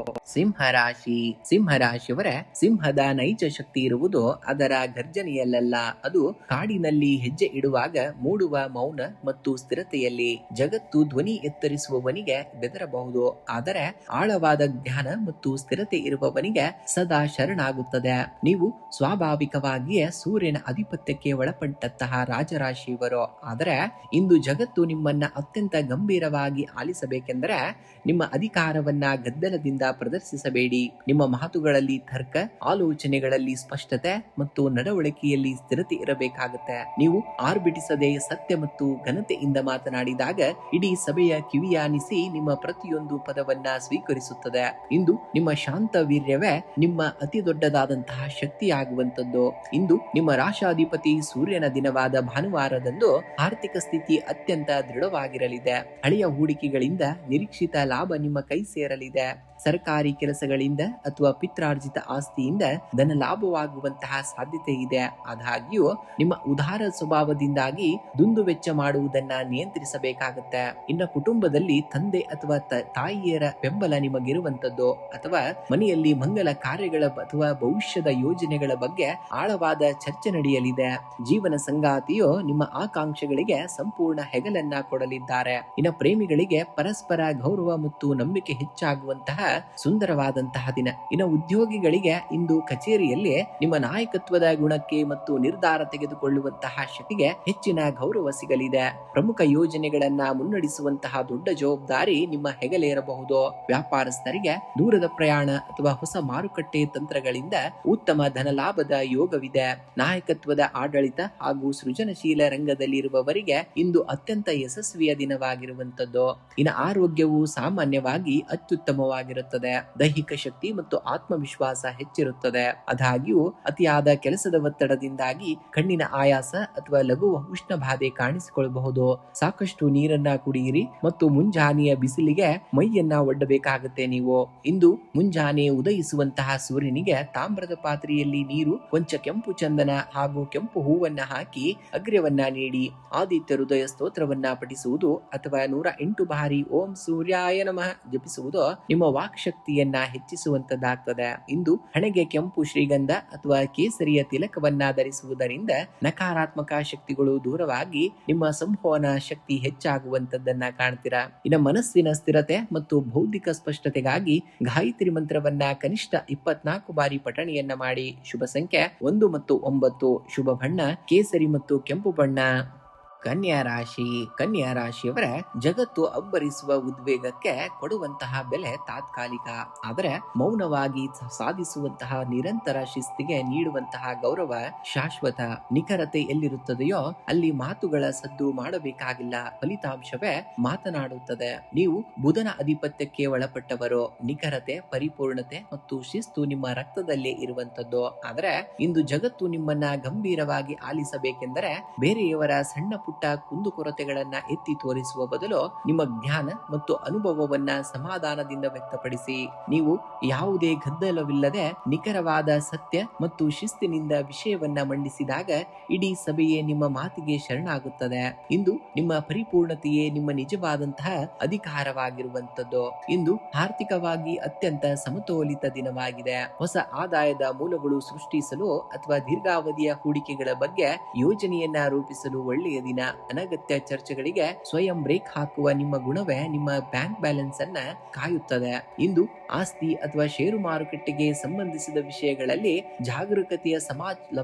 ಸಿಂಹರಾಶಿಯವರ ಸಿಂಹದ ನೈಜ ಶಕ್ತಿ ಇರುವುದು ಅದರ ಗರ್ಜನೆಯಲ್ಲ, ಅದು ಕಾಡಿನಲ್ಲಿ ಹೆಜ್ಜೆ ಇಡುವಾಗ ಮೂಡುವ ಮೌನ ಮತ್ತು ಸ್ಥಿರತೆಯಲ್ಲಿ. ಜಗತ್ತು ಧ್ವನಿ ಎತ್ತರಿಸುವವನಿಗೆ ಬೆದರಬಹುದು, ಆದರೆ ಆಳವಾದ ಜ್ಞಾನ ಮತ್ತು ಸ್ಥಿರತೆ ಇರುವವನಿಗೆ ಸದಾ ಶರಣಾಗುತ್ತದೆ. ನೀವು ಸ್ವಾಭಾವಿಕವಾಗಿಯೇ ಸೂರ್ಯನ ಆಧಿಪತ್ಯಕ್ಕೆ ಒಳಪಟ್ಟಂತಹ ರಾಜರಾಶಿಯವರು. ಆದರೆ ಇಂದು ಜಗತ್ತು ನಿಮ್ಮನ್ನ ಅತ್ಯಂತ ಗಂಭೀರವಾಗಿ ಆಲಿಸಬೇಕೆಂದರೆ ನಿಮ್ಮ ಅಧಿಕಾರವನ್ನ ಗದ್ದಲದಿಂದ ಪ್ರದರ್ಶಿಸಬೇಡಿ. ನಿಮ್ಮ ಮಾತುಗಳಲ್ಲಿ ತರ್ಕ, ಆಲೋಚನೆಗಳಲ್ಲಿ ಸ್ಪಷ್ಟತೆ ಮತ್ತು ನಡವಳಿಕೆಯಲ್ಲಿ ಸ್ಥಿರತೆ ಇರಬೇಕಾಗುತ್ತೆ. ನೀವು ಆರ್ಭಟಿಸದೆ ಸತ್ಯ ಮತ್ತು ಘನತೆಯಿಂದ ಮಾತನಾಡಿದಾಗ ಇಡೀ ಸಭೆಯ ಕಿವಿಯಾನಿಸಿ ನಿಮ್ಮ ಪ್ರತಿಯೊಂದು ಪದವನ್ನ ಸ್ವೀಕರಿಸುತ್ತದೆ. ಇಂದು ನಿಮ್ಮ ಶಾಂತ ವೀರ್ಯವೇ ನಿಮ್ಮ ಅತಿ ದೊಡ್ಡದಾದಂತಹ ಶಕ್ತಿಯಾಗುವಂತದ್ದು. ಇಂದು ನಿಮ್ಮ ರಾಶಾಧಿಪತಿ ಸೂರ್ಯನ ದಿನವಾದ ಭಾನುವಾರದಂದು ಆರ್ಥಿಕ ಸ್ಥಿತಿ ಅತ್ಯಂತ ದೃಢವಾಗಿರಲಿದೆ. ಹಳೆಯ ಹೂಡಿಕೆಗಳಿಂದ ನಿರೀಕ್ಷಿತ ಲಾಭ ನಿಮ್ಮ ಕೈ ಸೇರಲಿದೆ. ಸರ್ಕಾರಿ ಕೆಲಸಗಳಿಂದ ಅಥವಾ ಪಿತ್ರಾರ್ಜಿತ ಆಸ್ತಿಯಿಂದ ಧನ ಲಾಭವಾಗುವಂತಹ ಸಾಧ್ಯತೆ ಇದೆ. ಆದಾಗ್ಯೂ ನಿಮ್ಮ ಉದಾರ ಸ್ವಭಾವದಿಂದಾಗಿ ದುಂದು ವೆಚ್ಚ ಮಾಡುವುದನ್ನ ನಿಯಂತ್ರಿಸಬೇಕಾಗತ್ತೆ. ಇನ್ನು ಕುಟುಂಬದಲ್ಲಿ ತಂದೆ ಅಥವಾ ತಾಯಿಯರ ಬೆಂಬಲ ನಿಮಗಿರುವಂತದ್ದು ಅಥವಾ ಮನೆಯಲ್ಲಿ ಮಂಗಲ ಕಾರ್ಯಗಳ ಅಥವಾ ಭವಿಷ್ಯದ ಯೋಜನೆಗಳ ಬಗ್ಗೆ ಆಳವಾದ ಚರ್ಚೆ ನಡೆಯಲಿದೆ. ಜೀವನ ಸಂಗಾತಿಯು ನಿಮ್ಮ ಆಕಾಂಕ್ಷೆಗಳಿಗೆ ಸಂಪೂರ್ಣ ಹೆಗಲನ್ನ ಕೊಡಲಿದ್ದಾರೆ. ಇನ್ನು ಪ್ರೇಮಿಗಳಿಗೆ ಪರಸ್ಪರ ಗೌರವ ಮತ್ತು ನಂಬಿಕೆ ಹೆಚ್ಚಾಗುವಂತಹ ಸುಂದರವಾದಂತಹ ದಿನ. ಇನ್ನು ಉದ್ಯೋಗಿಗಳಿಗೆ ಇಂದು ಕಚೇರಿಯಲ್ಲಿ ನಿಮ್ಮ ನಾಯಕತ್ವದ ಗುಣಕ್ಕೆ ಮತ್ತು ನಿರ್ಧಾರ ತೆಗೆದುಕೊಳ್ಳುವಂತಹ ಶಕ್ತಿಗೆ ಹೆಚ್ಚಿನ ಗೌರವ ಸಿಗಲಿದೆ. ಪ್ರಮುಖ ಯೋಜನೆಗಳನ್ನ ಮುನ್ನಡೆಸುವಂತಹ ದೊಡ್ಡ ಜವಾಬ್ದಾರಿ ನಿಮ್ಮ ಹೆಗಲೇರಬಹುದು. ವ್ಯಾಪಾರಸ್ಥರಿಗೆ ದೂರದ ಪ್ರಯಾಣ ಅಥವಾ ಹೊಸ ಮಾರುಕಟ್ಟೆ ತಂತ್ರಗಳಿಂದ ಉತ್ತಮ ಧನಲಾಭದ ಯೋಗವಿದೆ. ನಾಯಕತ್ವದ ಆಡಳಿತ ಹಾಗೂ ಸೃಜನಶೀಲ ರಂಗದಲ್ಲಿರುವವರಿಗೆ ಇಂದು ಅತ್ಯಂತ ಯಶಸ್ವಿಯ ದಿನವಾಗಿರುವಂತದ್ದು. ಇನ್ನು ಆರೋಗ್ಯವು ಸಾಮಾನ್ಯವಾಗಿ ಅತ್ಯುತ್ತಮವಾಗಿರುತ್ತದೆ. ದೈಹಿಕ ಶಕ್ತಿ ಮತ್ತು ಆತ್ಮವಿಶ್ವಾಸ ಹೆಚ್ಚಿರುತ್ತದೆ. ಆದಾಗ್ಯೂ ಅತಿಯಾದ ಕೆಲಸದ ಒತ್ತಡದಿಂದಾಗಿ ಕಣ್ಣಿನ ಆಯಾಸ ಅಥವಾ ಲಘು ಉಷ್ಣ ಬಾಧೆ ಕಾಣಿಸಿಕೊಳ್ಳಬಹುದು. ಸಾಕಷ್ಟು ನೀರನ್ನ ಕುಡಿಯಿರಿ ಮತ್ತು ಮುಂಜಾನೆಯ ಬಿಸಿಲಿಗೆ ಮೈಯನ್ನ ಒಡ್ಡಬೇಕಾಗುತ್ತೆ ನೀವು. ಇಂದು ಮುಂಜಾನೆ ಉದಯಿಸುವಂತಹ ಸೂರ್ಯನಿಗೆ ತಾಮ್ರದ ಪಾತ್ರೆಯಲ್ಲಿ ನೀರು, ಕೊಂಚ ಕೆಂಪು ಚಂದನ ಹಾಗೂ ಕೆಂಪು ಹೂವನ್ನ ಹಾಕಿ ಅಗ್ರ್ಯವನ್ನ ನೀಡಿ ಆದಿತ್ಯ ಹೃದಯ ಸ್ತೋತ್ರವನ್ನ ಪಠಿಸುವುದು ಅಥವಾ 108 ಬಾರಿ ಓಂ ಸೂರ್ಯಾಯ ನಮಃ ಜಪಿಸುವುದು ನಿಮ್ಮ ವಾಕ್ ಶಕ್ತಿಯನ್ನ ಹೆಚ್ಚಿಸುವಂತದ್ದಾಗ್ತದೆ. ಇಂದು ಹಣೆಗೆ ಕೆಂಪು ಶ್ರೀಗಂಧ ಅಥವಾ ಕೇಸರಿಯ ತಿಲಕವನ್ನ ಧರಿಸುವುದರಿಂದ ನಕಾರಾತ್ಮಕ ಶಕ್ತಿಗಳು ದೂರವಾಗಿ ನಿಮ್ಮ ಸಂವಹನ ಶಕ್ತಿ ಹೆಚ್ಚಾಗುವಂತದ್ದನ್ನ ಕಾಣ್ತೀರಾ. ಇನ್ನು ಮನಸ್ಸಿನ ಸ್ಥಿರತೆ ಮತ್ತು ಬೌದ್ಧಿಕ ಸ್ಪಷ್ಟತೆಗಾಗಿ ಗಾಯತ್ರಿ ಮಂತ್ರವನ್ನ ಕನಿಷ್ಠ 24 ಬಾರಿ ಪಠಣೆಯನ್ನ ಮಾಡಿ. ಶುಭ ಸಂಖ್ಯೆ 1 ಮತ್ತು 9. ಶುಭ ಬಣ್ಣ ಕೇಸರಿ ಮತ್ತು ಕೆಂಪು ಬಣ್ಣ. ಕನ್ಯಾ ರಾಶಿಯವರ ಜಗತ್ತು ಅಬ್ಬರಿಸುವ ಉದ್ವೇಗಕ್ಕೆ ಕೊಡುವಂತಹ ಬೆಲೆ ತಾತ್ಕಾಲಿಕ, ಆದರೆ ಮೌನವಾಗಿ ಸಾಧಿಸುವಂತಹ ನಿರಂತರ ಶಿಸ್ತಿಗೆ ನೀಡುವಂತಹ ಗೌರವ ಶಾಶ್ವತ. ನಿಖರತೆ ಎಲ್ಲಿರುತ್ತದೆಯೋ ಅಲ್ಲಿ ಮಾತುಗಳ ಸದ್ದು ಮಾಡಬೇಕಾಗಿಲ್ಲ, ಫಲಿತಾಂಶವೇ ಮಾತನಾಡುತ್ತದೆ. ನೀವು ಬುಧನ ಅಧಿಪತ್ಯಕ್ಕೆ ಒಳಪಟ್ಟವರು. ನಿಖರತೆ, ಪರಿಪೂರ್ಣತೆ ಮತ್ತು ಶಿಸ್ತು ನಿಮ್ಮ ರಕ್ತದಲ್ಲೇ ಇರುವಂತದ್ದು. ಆದರೆ ಇಂದು ಜಗತ್ತು ನಿಮ್ಮನ್ನ ಗಂಭೀರವಾಗಿ ಆಲಿಸಬೇಕೆಂದರೆ ಬೇರೆಯವರ ಸಣ್ಣ ಪುಟ್ಟ ಕುಂದುಕೊರತೆಗಳನ್ನ ಎತ್ತಿ ತೋರಿಸುವ ಬದಲು ನಿಮ್ಮ ಜ್ಞಾನ ಮತ್ತು ಅನುಭವವನ್ನ ಸಮಾಧಾನದಿಂದ ವ್ಯಕ್ತಪಡಿಸಿ. ನೀವು ಯಾವುದೇ ಗದ್ದಲವಿಲ್ಲದೆ ನಿಖರವಾದ ಸತ್ಯ ಮತ್ತು ಶಿಸ್ತಿನಿಂದ ವಿಷಯವನ್ನ ಮಂಡಿಸಿದಾಗ ಇಡೀ ಸಭೆಯೇ ನಿಮ್ಮ ಮಾತಿಗೆ ಶರಣಾಗುತ್ತದೆ. ಇಂದು ನಿಮ್ಮ ಪರಿಪೂರ್ಣತೆಯೇ ನಿಮ್ಮ ನಿಜವಾದಂತಹ ಅಧಿಕಾರವಾಗಿರುವಂತದ್ದು. ಇಂದು ಆರ್ಥಿಕವಾಗಿ ಅತ್ಯಂತ ಸಮತೋಲಿತ ದಿನವಾಗಿದೆ. ಹೊಸ ಆದಾಯದ ಮೂಲಗಳು ಸೃಷ್ಟಿಸಲು ಅಥವಾ ದೀರ್ಘಾವಧಿಯ ಹೂಡಿಕೆಗಳ ಬಗ್ಗೆ ಯೋಜನೆಯನ್ನ ರೂಪಿಸಲು ಒಳ್ಳೆಯ ದಿನ. ಅನಗತ್ಯ ಚರ್ಚೆಗಳಿಗೆ ಸ್ವಯಂ ಬ್ರೇಕ್ ಹಾಕುವ ನಿಮ್ಮ ಗುಣವೇ ನಿಮ್ಮ ಬ್ಯಾಂಕ್ ಬ್ಯಾಲೆನ್ಸ್ ಅನ್ನ ಕಾಯುತ್ತದೆ. ಇಂದು ಆಸ್ತಿ ಅಥವಾ ಷೇರು ಮಾರುಕಟ್ಟೆಗೆ ಸಂಬಂಧಿಸಿದ ವಿಷಯಗಳಲ್ಲಿ ಜಾಗರೂಕತೆಯ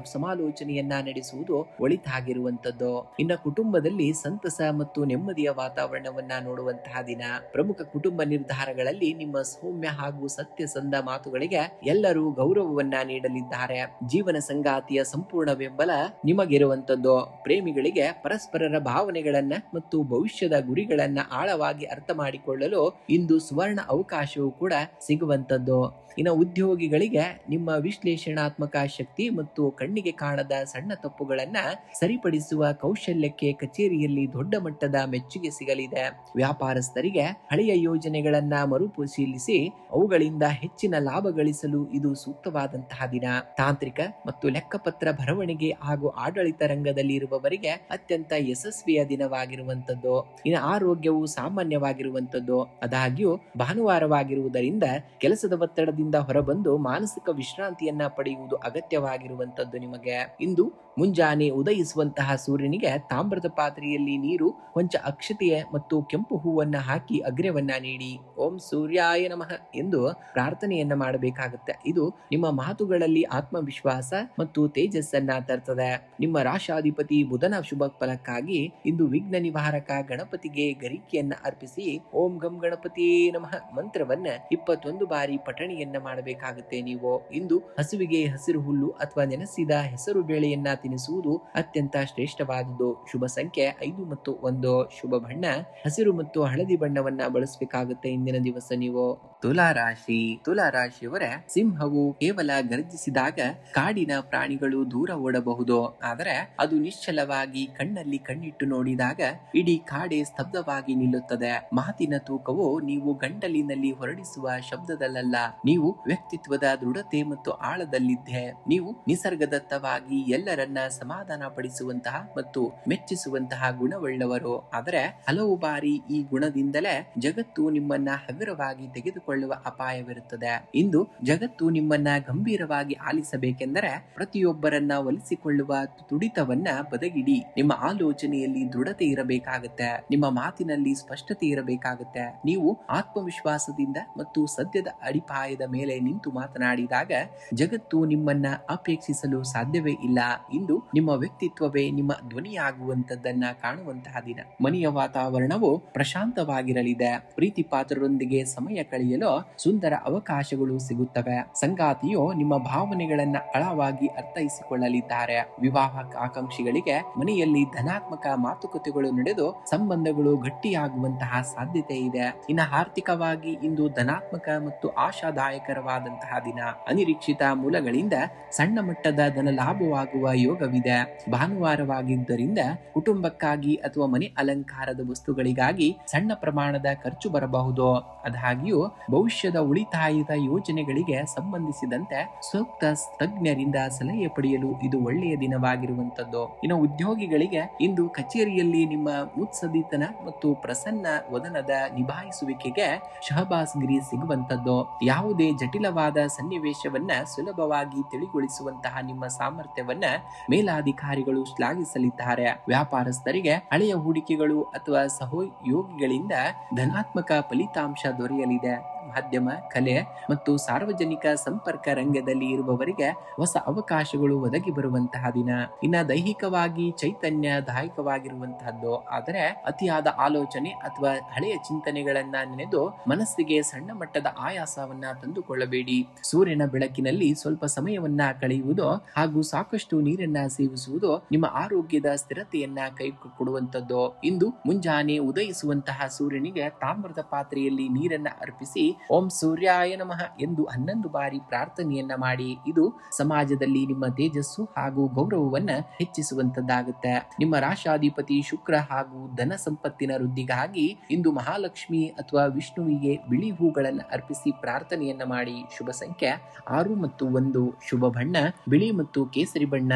ಸಮಾಲೋಚನೆಯನ್ನ ನಡೆಸುವುದು ಒಳಿತಾಗಿರುವಂತದ್ದು. ಇನ್ನು ಕುಟುಂಬದಲ್ಲಿ ಸಂತಸ ಮತ್ತು ನೆಮ್ಮದಿಯ ವಾತಾವರಣವನ್ನ ನೋಡುವಂತಹ ದಿನ. ಪ್ರಮುಖ ಕುಟುಂಬ ನಿರ್ಧಾರಗಳಲ್ಲಿ ನಿಮ್ಮ ಸೌಮ್ಯ ಹಾಗೂ ಸತ್ಯಸಂಧ ಮಾತುಗಳಿಗೆ ಎಲ್ಲರೂ ಗೌರವವನ್ನ ನೀಡಲಿದ್ದಾರೆ. ಜೀವನ ಸಂಗಾತಿಯ ಸಂಪೂರ್ಣ ಬೆಂಬಲ ನಿಮಗಿರುವಂತದ್ದು. ಪ್ರೇಮಿಗಳಿಗೆ ಪರಸ್ಪರರ ಭಾವನೆಗಳನ್ನ ಮತ್ತು ಭವಿಷ್ಯದ ಗುರಿಗಳನ್ನ ಆಳವಾಗಿ ಅರ್ಥ ಮಾಡಿಕೊಳ್ಳಲು ಇಂದು ಸುವರ್ಣ ಅವಕಾಶವೂ ಕೂಡ ಸಿಗುವಂತದ್ದು. ಇನ್ನು ಉದ್ಯೋಗಿಗಳಿಗೆ ನಿಮ್ಮ ವಿಶ್ಲೇಷಣಾತ್ಮಕ ಶಕ್ತಿ ಮತ್ತು ಕಣ್ಣಿಗೆ ಕಾಣದ ಸಣ್ಣ ತಪ್ಪುಗಳನ್ನ ಸರಿಪಡಿಸುವ ಕೌಶಲ್ಯಕ್ಕೆ ಕಚೇರಿಯಲ್ಲಿ ದೊಡ್ಡ ಮಟ್ಟದ ಮೆಚ್ಚುಗೆ ಸಿಗಲಿದೆ. ವ್ಯಾಪಾರಸ್ಥರಿಗೆ ಹಳೆಯ ಯೋಜನೆಗಳನ್ನ ಮರುಪರಿಶೀಲಿಸಿ ಅವುಗಳಿಂದ ಹೆಚ್ಚಿನ ಲಾಭ ಗಳಿಸಲು ಇದು ಸೂಕ್ತವಾದಂತಹ ದಿನ. ತಾಂತ್ರಿಕ ಮತ್ತು ಲೆಕ್ಕಪತ್ರ ಬರವಣಿಗೆ ಹಾಗೂ ಆಡಳಿತ ರಂಗದಲ್ಲಿ ಇರುವವರಿಗೆ ಅತ್ಯಂತ ಯಶಸ್ವಿಯ ದಿನವಾಗಿರುವಂತದ್ದು. ಇನ್ನು ಆರೋಗ್ಯವು ಸಾಮಾನ್ಯವಾಗಿರುವಂತದ್ದು. ಆದಾಗ್ಯೂ ಭಾನುವಾರವಾಗಿರುವುದರಿಂದ ಕೆಲಸದ ಒತ್ತಡದಿಂದ ಹೊರಬಂದು ಮಾನಸಿಕ ವಿಶ್ರಾಂತಿಯನ್ನ ಪಡೆಯುವುದು ಅಗತ್ಯವಾಗಿರುವಂತದ್ದು ನಿಮಗೆ. ಇಂದು ಮುಂಜಾನೆ ಉದಯಿಸುವಂತಹ ಸೂರ್ಯನಿಗೆ ತಾಮ್ರದ ಪಾತ್ರೆಯಲ್ಲಿ ನೀರು, ಕೊಂಚ ಅಕ್ಷತೆಯ ಮತ್ತು ಕೆಂಪು ಹೂವನ್ನ ಹಾಕಿ ಅಗ್ರ್ಯವನ್ನ ನೀಡಿ ಓಂ ಸೂರ್ಯಾಯ ನಮಃ ಎಂದು ಪ್ರಾರ್ಥನೆಯನ್ನ ಮಾಡಬೇಕಾಗುತ್ತೆ. ಇದು ನಿಮ್ಮ ಮಾತುಗಳಲ್ಲಿ ಆತ್ಮವಿಶ್ವಾಸ ಮತ್ತು ತೇಜಸ್ಸನ್ನ ತರ್ತದೆ. ನಿಮ್ಮ ರಾಶಾಧಿಪತಿ ಬುಧನ ಶುಭ ಫಲಕ್ಕಾಗಿ ಇಂದು ವಿಘ್ನ ನಿವಾರಕ ಗಣಪತಿಗೆ ಗರಿಕೆಯನ್ನ ಅರ್ಪಿಸಿ ಓಂ ಗಂ ಗಣಪತಿ ನಮಃ ಮಂತ್ರವನ್ನ 21 ಬಾರಿ ಪಠಣಿಯನ್ನ ಮಾಡಬೇಕಾಗುತ್ತೆ. ನೀವು ಇಂದು ಹಸುವಿಗೆ ಹಸಿರು ಹುಲ್ಲು ಅಥವಾ ನೆನೆಸಿದ ಹೆಸರು ಬೇಳೆಯನ್ನ ತಿನ್ನಿಸುವುದು ಅತ್ಯಂತ ಶ್ರೇಷ್ಠವಾದುದು. ಶುಭ ಸಂಖ್ಯೆ 5 ಮತ್ತು 1. ಶುಭ ಬಣ್ಣ ಹಸಿರು ಮತ್ತು ಹಳದಿ ಬಣ್ಣವನ್ನ ಬಳಸಬೇಕಾಗುತ್ತೆ ಇಂದಿನ ದಿವಸ ನೀವು. ತುಲಾರಾಶಿಯವರ ಸಿಂಹವು ಕೇವಲ ಗರ್ಜಿಸಿದಾಗ ಕಾಡಿನ ಪ್ರಾಣಿಗಳು ದೂರ ಓಡಬಹುದು, ಆದರೆ ಅದು ನಿಶ್ಚಲವಾಗಿ ಕಣ್ಣಲ್ಲಿ ಕಣ್ಣಿಟ್ಟು ನೋಡಿದಾಗ ಇಡೀ ಕಾಡೆ ಸ್ತಬ್ಧವಾಗಿ ನಿಲ್ಲುತ್ತದೆ. ಮಾತಿನ ತೂಕವು ನೀವು ಗಂಟಲಿನಲ್ಲಿ ಹೊರಡಿಸುವ ಶಬ್ದದಲ್ಲ, ನೀವು ವ್ಯಕ್ತಿತ್ವದ ದೃಢತೆ ಮತ್ತು ಆಳದಲ್ಲಿದ್ದೆ. ನೀವು ನಿಸರ್ಗದತ್ತವಾಗಿ ಎಲ್ಲರನ್ನ ಸಮಾಧಾನ ಪಡಿಸುವಂತಹ ಮತ್ತು ಮೆಚ್ಚಿಸುವಂತಹ ಗುಣವುಳ್ಳವರು. ಆದರೆ ಹಲವು ಬಾರಿ ಈ ಗುಣದಿಂದಲೇ ಜಗತ್ತು ನಿಮ್ಮನ್ನ ಹಗುರವಾಗಿ ತೆಗೆದುಕೊಳ್ಳುವ ಅಪಾಯವಿರುತ್ತದೆ. ಇಂದು ಜಗತ್ತು ನಿಮ್ಮನ್ನ ಗಂಭೀರವಾಗಿ ಆಲಿಸಬೇಕೆಂದರೆ ಪ್ರತಿಯೊಬ್ಬರನ್ನ ಒಲಿಸಿಕೊಳ್ಳುವ ತುಡಿತವನ್ನ ಬದಗಿಡಿ. ನಿಮ್ಮ ಆಲೋಚನೆಯಲ್ಲಿ ದೃಢತೆ ಇರಬೇಕಾಗುತ್ತೆ, ನಿಮ್ಮ ಮಾತಿನಲ್ಲಿ ಸ್ಪಷ್ಟತೆ ಇರಬೇಕಾಗುತ್ತೆ. ನೀವು ಆತ್ಮವಿಶ್ವಾಸದಿಂದ ಮತ್ತು ಸದ್ಯದ ಅಡಿಪಾಯದ ಮೇಲೆ ನಿಂತು ಮಾತನಾಡಿದಾಗ ಜಗತ್ತು ನಿಮ್ಮನ್ನ ಅಪೇಕ್ಷಿಸಲು ಸಾಧ್ಯವೇ ಇಲ್ಲ. ಇಂದು ನಿಮ್ಮ ವ್ಯಕ್ತಿತ್ವವೇ ನಿಮ್ಮ ಧ್ವನಿಯಾಗುವಂತದ್ದನ್ನ ಕಾಣುವಂತಹ ದಿನ. ಮನೆಯ ವಾತಾವರಣವು ಪ್ರಶಾಂತವಾಗಿರಲಿದೆ. ಪ್ರೀತಿ ಪಾತ್ರರೊಂದಿಗೆ ಸಮಯ ಕಳೆಯಲು ಸುಂದರ ಅವಕಾಶಗಳು ಸಿಗುತ್ತವೆ. ಸಂಗಾತಿಯು ನಿಮ್ಮ ಭಾವನೆಗಳನ್ನ ಆಳವಾಗಿ ಅರ್ಥೈಸಿಕೊಳ್ಳಲಿದ್ದಾರೆ. ವಿವಾಹ ಆಕಾಂಕ್ಷಿಗಳಿಗೆ ಮನೆಯಲ್ಲಿ ಧನಾತ್ಮಕ ಮಾತುಕತೆಗಳು ನಡೆದು ಸಂಬಂಧಗಳು ಗಟ್ಟಿಯಾಗುವಂತಹ ಸಾಧ್ಯತೆ ಇದೆ. ಇನ್ನು ಆರ್ಥಿಕವಾಗಿ ಇಂದು ಧನಾತ್ಮಕ ಮತ್ತು ಆಶಾದಾಯಕರವಾದಂತಹ ದಿನ. ಅನಿರೀಕ್ಷಿತ ಮೂಲಗಳಿಂದ ಸಣ್ಣ ಮಟ್ಟದ ಧನ ಲಾಭವಾಗುವ ಯೋಗವಿದೆ. ಭಾನುವಾರವಾಗಿದ್ದರಿಂದ ಕುಟುಂಬಕ್ಕಾಗಿ ಅಥವಾ ಮನೆ ಅಲಂಕಾರದ ವಸ್ತುಗಳಿಗಾಗಿ ಸಣ್ಣ ಪ್ರಮಾಣದ ಖರ್ಚು ಬರಬಹುದು. ಆದಾಗ್ಯೂ ಭವಿಷ್ಯದ ಉಳಿತಾಯದ ಯೋಜನೆಗಳಿಗೆ ಸಂಬಂಧಿಸಿದಂತೆ ಸೂಕ್ತ ತಜ್ಞರಿಂದ ಸಲಹೆ ಪಡೆಯಲು ಇದು ಒಳ್ಳೆಯ ದಿನವಾಗಿರುವಂತದ್ದು. ಇನ್ನು ಉದ್ಯೋಗಿಗಳಿಗೆ ಇಂದು ಕಚೇರಿಯಲ್ಲಿ ನಿಮ್ಮ ಮುತ್ಸದಿತನ ಮತ್ತು ಪ್ರಸನ್ನ ವದನದ ನಿಭಾಯಿಸುವಿಕೆಗೆ ಶಹಬಾಸ್ಗಿರಿ ಸಿಗುವಂತದ್ದು. ಯಾವುದೇ ಜಟಿಲವಾದ ಸನ್ನಿವೇಶವನ್ನ ಸುಲಭವಾಗಿ ತಿಳಿಗೊಳಿಸುವಂತಹ ನಿಮ್ಮ ಸಾಮರ್ಥ್ಯವನ್ನ ಮೇಲಾಧಿಕಾರಿಗಳು ಶ್ಲಾಘಿಸಲಿದ್ದಾರೆ. ವ್ಯಾಪಾರಸ್ಥರಿಗೆ ಹಳೆಯ ಹೂಡಿಕೆಗಳು ಅಥವಾ ಸಹಯೋಗಿಗಳಿಂದ ಧನಾತ್ಮಕ ಫಲಿತಾಂಶ ದೊರೆಯಲಿದೆ. ಮಾಧ್ಯಮ, ಕಲೆ ಮತ್ತು ಸಾರ್ವಜನಿಕ ಸಂಪರ್ಕ ರಂಗದಲ್ಲಿ ಇರುವವರಿಗೆ ಹೊಸ ಅವಕಾಶಗಳು ಒದಗಿ ಬರುವಂತಹ ದಿನ. ಇನ್ನ ದೈಹಿಕವಾಗಿ ಚೈತನ್ಯದಾಯಕವಾಗಿರುವಂತಹದ್ದು, ಆದರೆ ಅತಿಯಾದ ಆಲೋಚನೆ ಅಥವಾ ಹಳೆಯ ಚಿಂತನೆಗಳನ್ನ ನೆನೆದು ಮನಸ್ಸಿಗೆ ಸಣ್ಣ ಮಟ್ಟದ ಆಯಾಸವನ್ನ ತಂದುಕೊಳ್ಳಬೇಡಿ. ಸೂರ್ಯನ ಬೆಳಕಿನಲ್ಲಿ ಸ್ವಲ್ಪ ಸಮಯವನ್ನ ಕಳೆಯುವುದು ಹಾಗೂ ಸಾಕಷ್ಟು ನೀರನ್ನ ಸೇವಿಸುವುದು ನಿಮ್ಮ ಆರೋಗ್ಯದ ಸ್ಥಿರತೆಯನ್ನ ಕೈಕೊಡುವಂತದ್ದು. ಇಂದು ಮುಂಜಾನೆ ಉದಯಿಸುವಂತಹ ಸೂರ್ಯನಿಗೆ ತಾಮ್ರದ ಪಾತ್ರೆಯಲ್ಲಿ ನೀರನ್ನ ಅರ್ಪಿಸಿ ಓಂ ಸೂರ್ಯಾಯ ನಮಃ ಎಂದು 11 ಬಾರಿ ಪ್ರಾರ್ಥನೆಯನ್ನ ಮಾಡಿ. ಇದು ಸಮಾಜದಲ್ಲಿ ನಿಮ್ಮ ತೇಜಸ್ಸು ಹಾಗೂ ಗೌರವವನ್ನ ಹೆಚ್ಚಿಸುವಂತದ್ದಾಗುತ್ತೆ. ನಿಮ್ಮ ರಾಶಾಧಿಪತಿ ಶುಕ್ರ ಹಾಗೂ ಧನ ಸಂಪತ್ತಿನ ವೃದ್ಧಿಗಾಗಿ ಇಂದು ಮಹಾಲಕ್ಷ್ಮಿ ಅಥವಾ ವಿಷ್ಣುವಿಗೆ ಬಿಳಿ ಹೂಗಳನ್ನು ಅರ್ಪಿಸಿ ಪ್ರಾರ್ಥನೆಯನ್ನ ಮಾಡಿ. ಶುಭ ಸಂಖ್ಯೆ 6 ಮತ್ತು 1. ಶುಭ ಬಣ್ಣ ಬಿಳಿ ಮತ್ತು ಕೇಸರಿ ಬಣ್ಣ.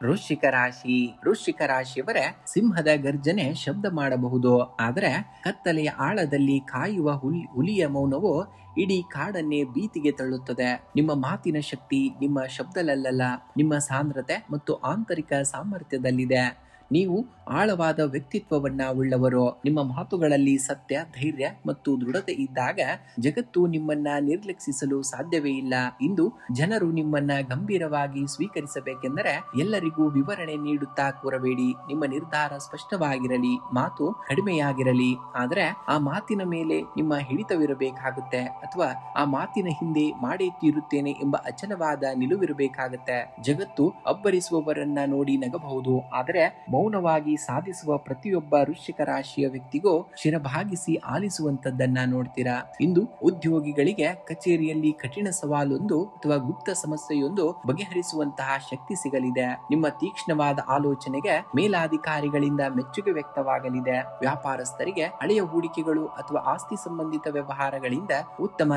ವೃಶ್ಚಿಕ ರಾಶಿ. ವೃಶ್ಚಿಕ ರಾಶಿಯವರ ಸಿಂಹದ ಗರ್ಜನೆ ಶಬ್ದ ಮಾಡಬಹುದು, ಆದರೆ ಕತ್ತಲೆಯ ಆಳದಲ್ಲಿ ಕಾಯುವ ಹುಲಿಯ ಮೌನವು ಇಡೀ ಕಾಡನ್ನೇ ಭೀತಿಗೆ ತಳ್ಳುತ್ತದೆ. ನಿಮ್ಮ ಮಾತಿನ ಶಕ್ತಿ ನಿಮ್ಮ ಶಬ್ದದಲ್ಲ, ನಿಮ್ಮ ಸಾಂದ್ರತೆ ಮತ್ತು ಆಂತರಿಕ ಸಾಮರ್ಥ್ಯದಲ್ಲಿದೆ. ನೀವು ಆಳವಾದ ವ್ಯಕ್ತಿತ್ವವನ್ನ ಉಳ್ಳವರು. ನಿಮ್ಮ ಮಾತುಗಳಲ್ಲಿ ಸತ್ಯ, ಧೈರ್ಯ ಮತ್ತು ದೃಢತೆ ಇದ್ದಾಗ ಜಗತ್ತು ನಿಮ್ಮನ್ನ ನಿರ್ಲಕ್ಷಿಸಲು ಸಾಧ್ಯವೇ ಇಲ್ಲ. ಇಂದು ಜನರು ನಿಮ್ಮನ್ನ ಗಂಭೀರವಾಗಿ ಸ್ವೀಕರಿಸಬೇಕೆಂದರೆ ಎಲ್ಲರಿಗೂ ವಿವರಣೆ ನೀಡುತ್ತಾ ಕೂರಬೇಡಿ. ನಿಮ್ಮ ನಿರ್ಧಾರ ಸ್ಪಷ್ಟವಾಗಿರಲಿ, ಮಾತು ಕಡಿಮೆಯಾಗಿರಲಿ, ಆದರೆ ಆ ಮಾತಿನ ಮೇಲೆ ನಿಮ್ಮ ಹಿಡಿತವಿರಬೇಕಾಗುತ್ತೆ, ಅಥವಾ ಆ ಮಾತಿನ ಹಿಂದೆ ಮಾಡೇ ತೀರುತ್ತೇನೆ ಎಂಬ ಅಚಲವಾದ ನಿಲುವಿರಬೇಕಾಗುತ್ತೆ. ಜಗತ್ತು ಅಬ್ಬರಿಸುವವರನ್ನ ನೋಡಿ ನಗಬಹುದು, ಆದರೆ ಮೌನವಾಗಿ ಸಾಧಿಸುವ ಪ್ರತಿಯೊಬ್ಬ ವೃಶ್ಚಿಕ ರಾಶಿಯ ವ್ಯಕ್ತಿಗೂ ಶಿರಭಾಗಿಸಿ ಆಲಿಸುವಂತದ್ದನ್ನ ನೋಡ್ತೀರಾ. ಇಂದು ಉದ್ಯೋಗಿಗಳಿಗೆ ಕಚೇರಿಯಲ್ಲಿ ಕಠಿಣ ಸವಾಲೊಂದು ಅಥವಾ ಗುಪ್ತ ಸಮಸ್ಯೆಯೊಂದು ಬಗೆಹರಿಸುವಂತಹ ಶಕ್ತಿ ಸಿಗಲಿದೆ. ನಿಮ್ಮ ತೀಕ್ಷ್ಣವಾದ ಆಲೋಚನೆಗೆ ಮೇಲಾಧಿಕಾರಿಗಳಿಂದ ಮೆಚ್ಚುಗೆ ವ್ಯಕ್ತವಾಗಲಿದೆ. ವ್ಯಾಪಾರಸ್ಥರಿಗೆ ಹಳೆಯ ಹೂಡಿಕೆಗಳು ಅಥವಾ ಆಸ್ತಿ ಸಂಬಂಧಿತ ವ್ಯವಹಾರಗಳಿಂದ ಉತ್ತಮ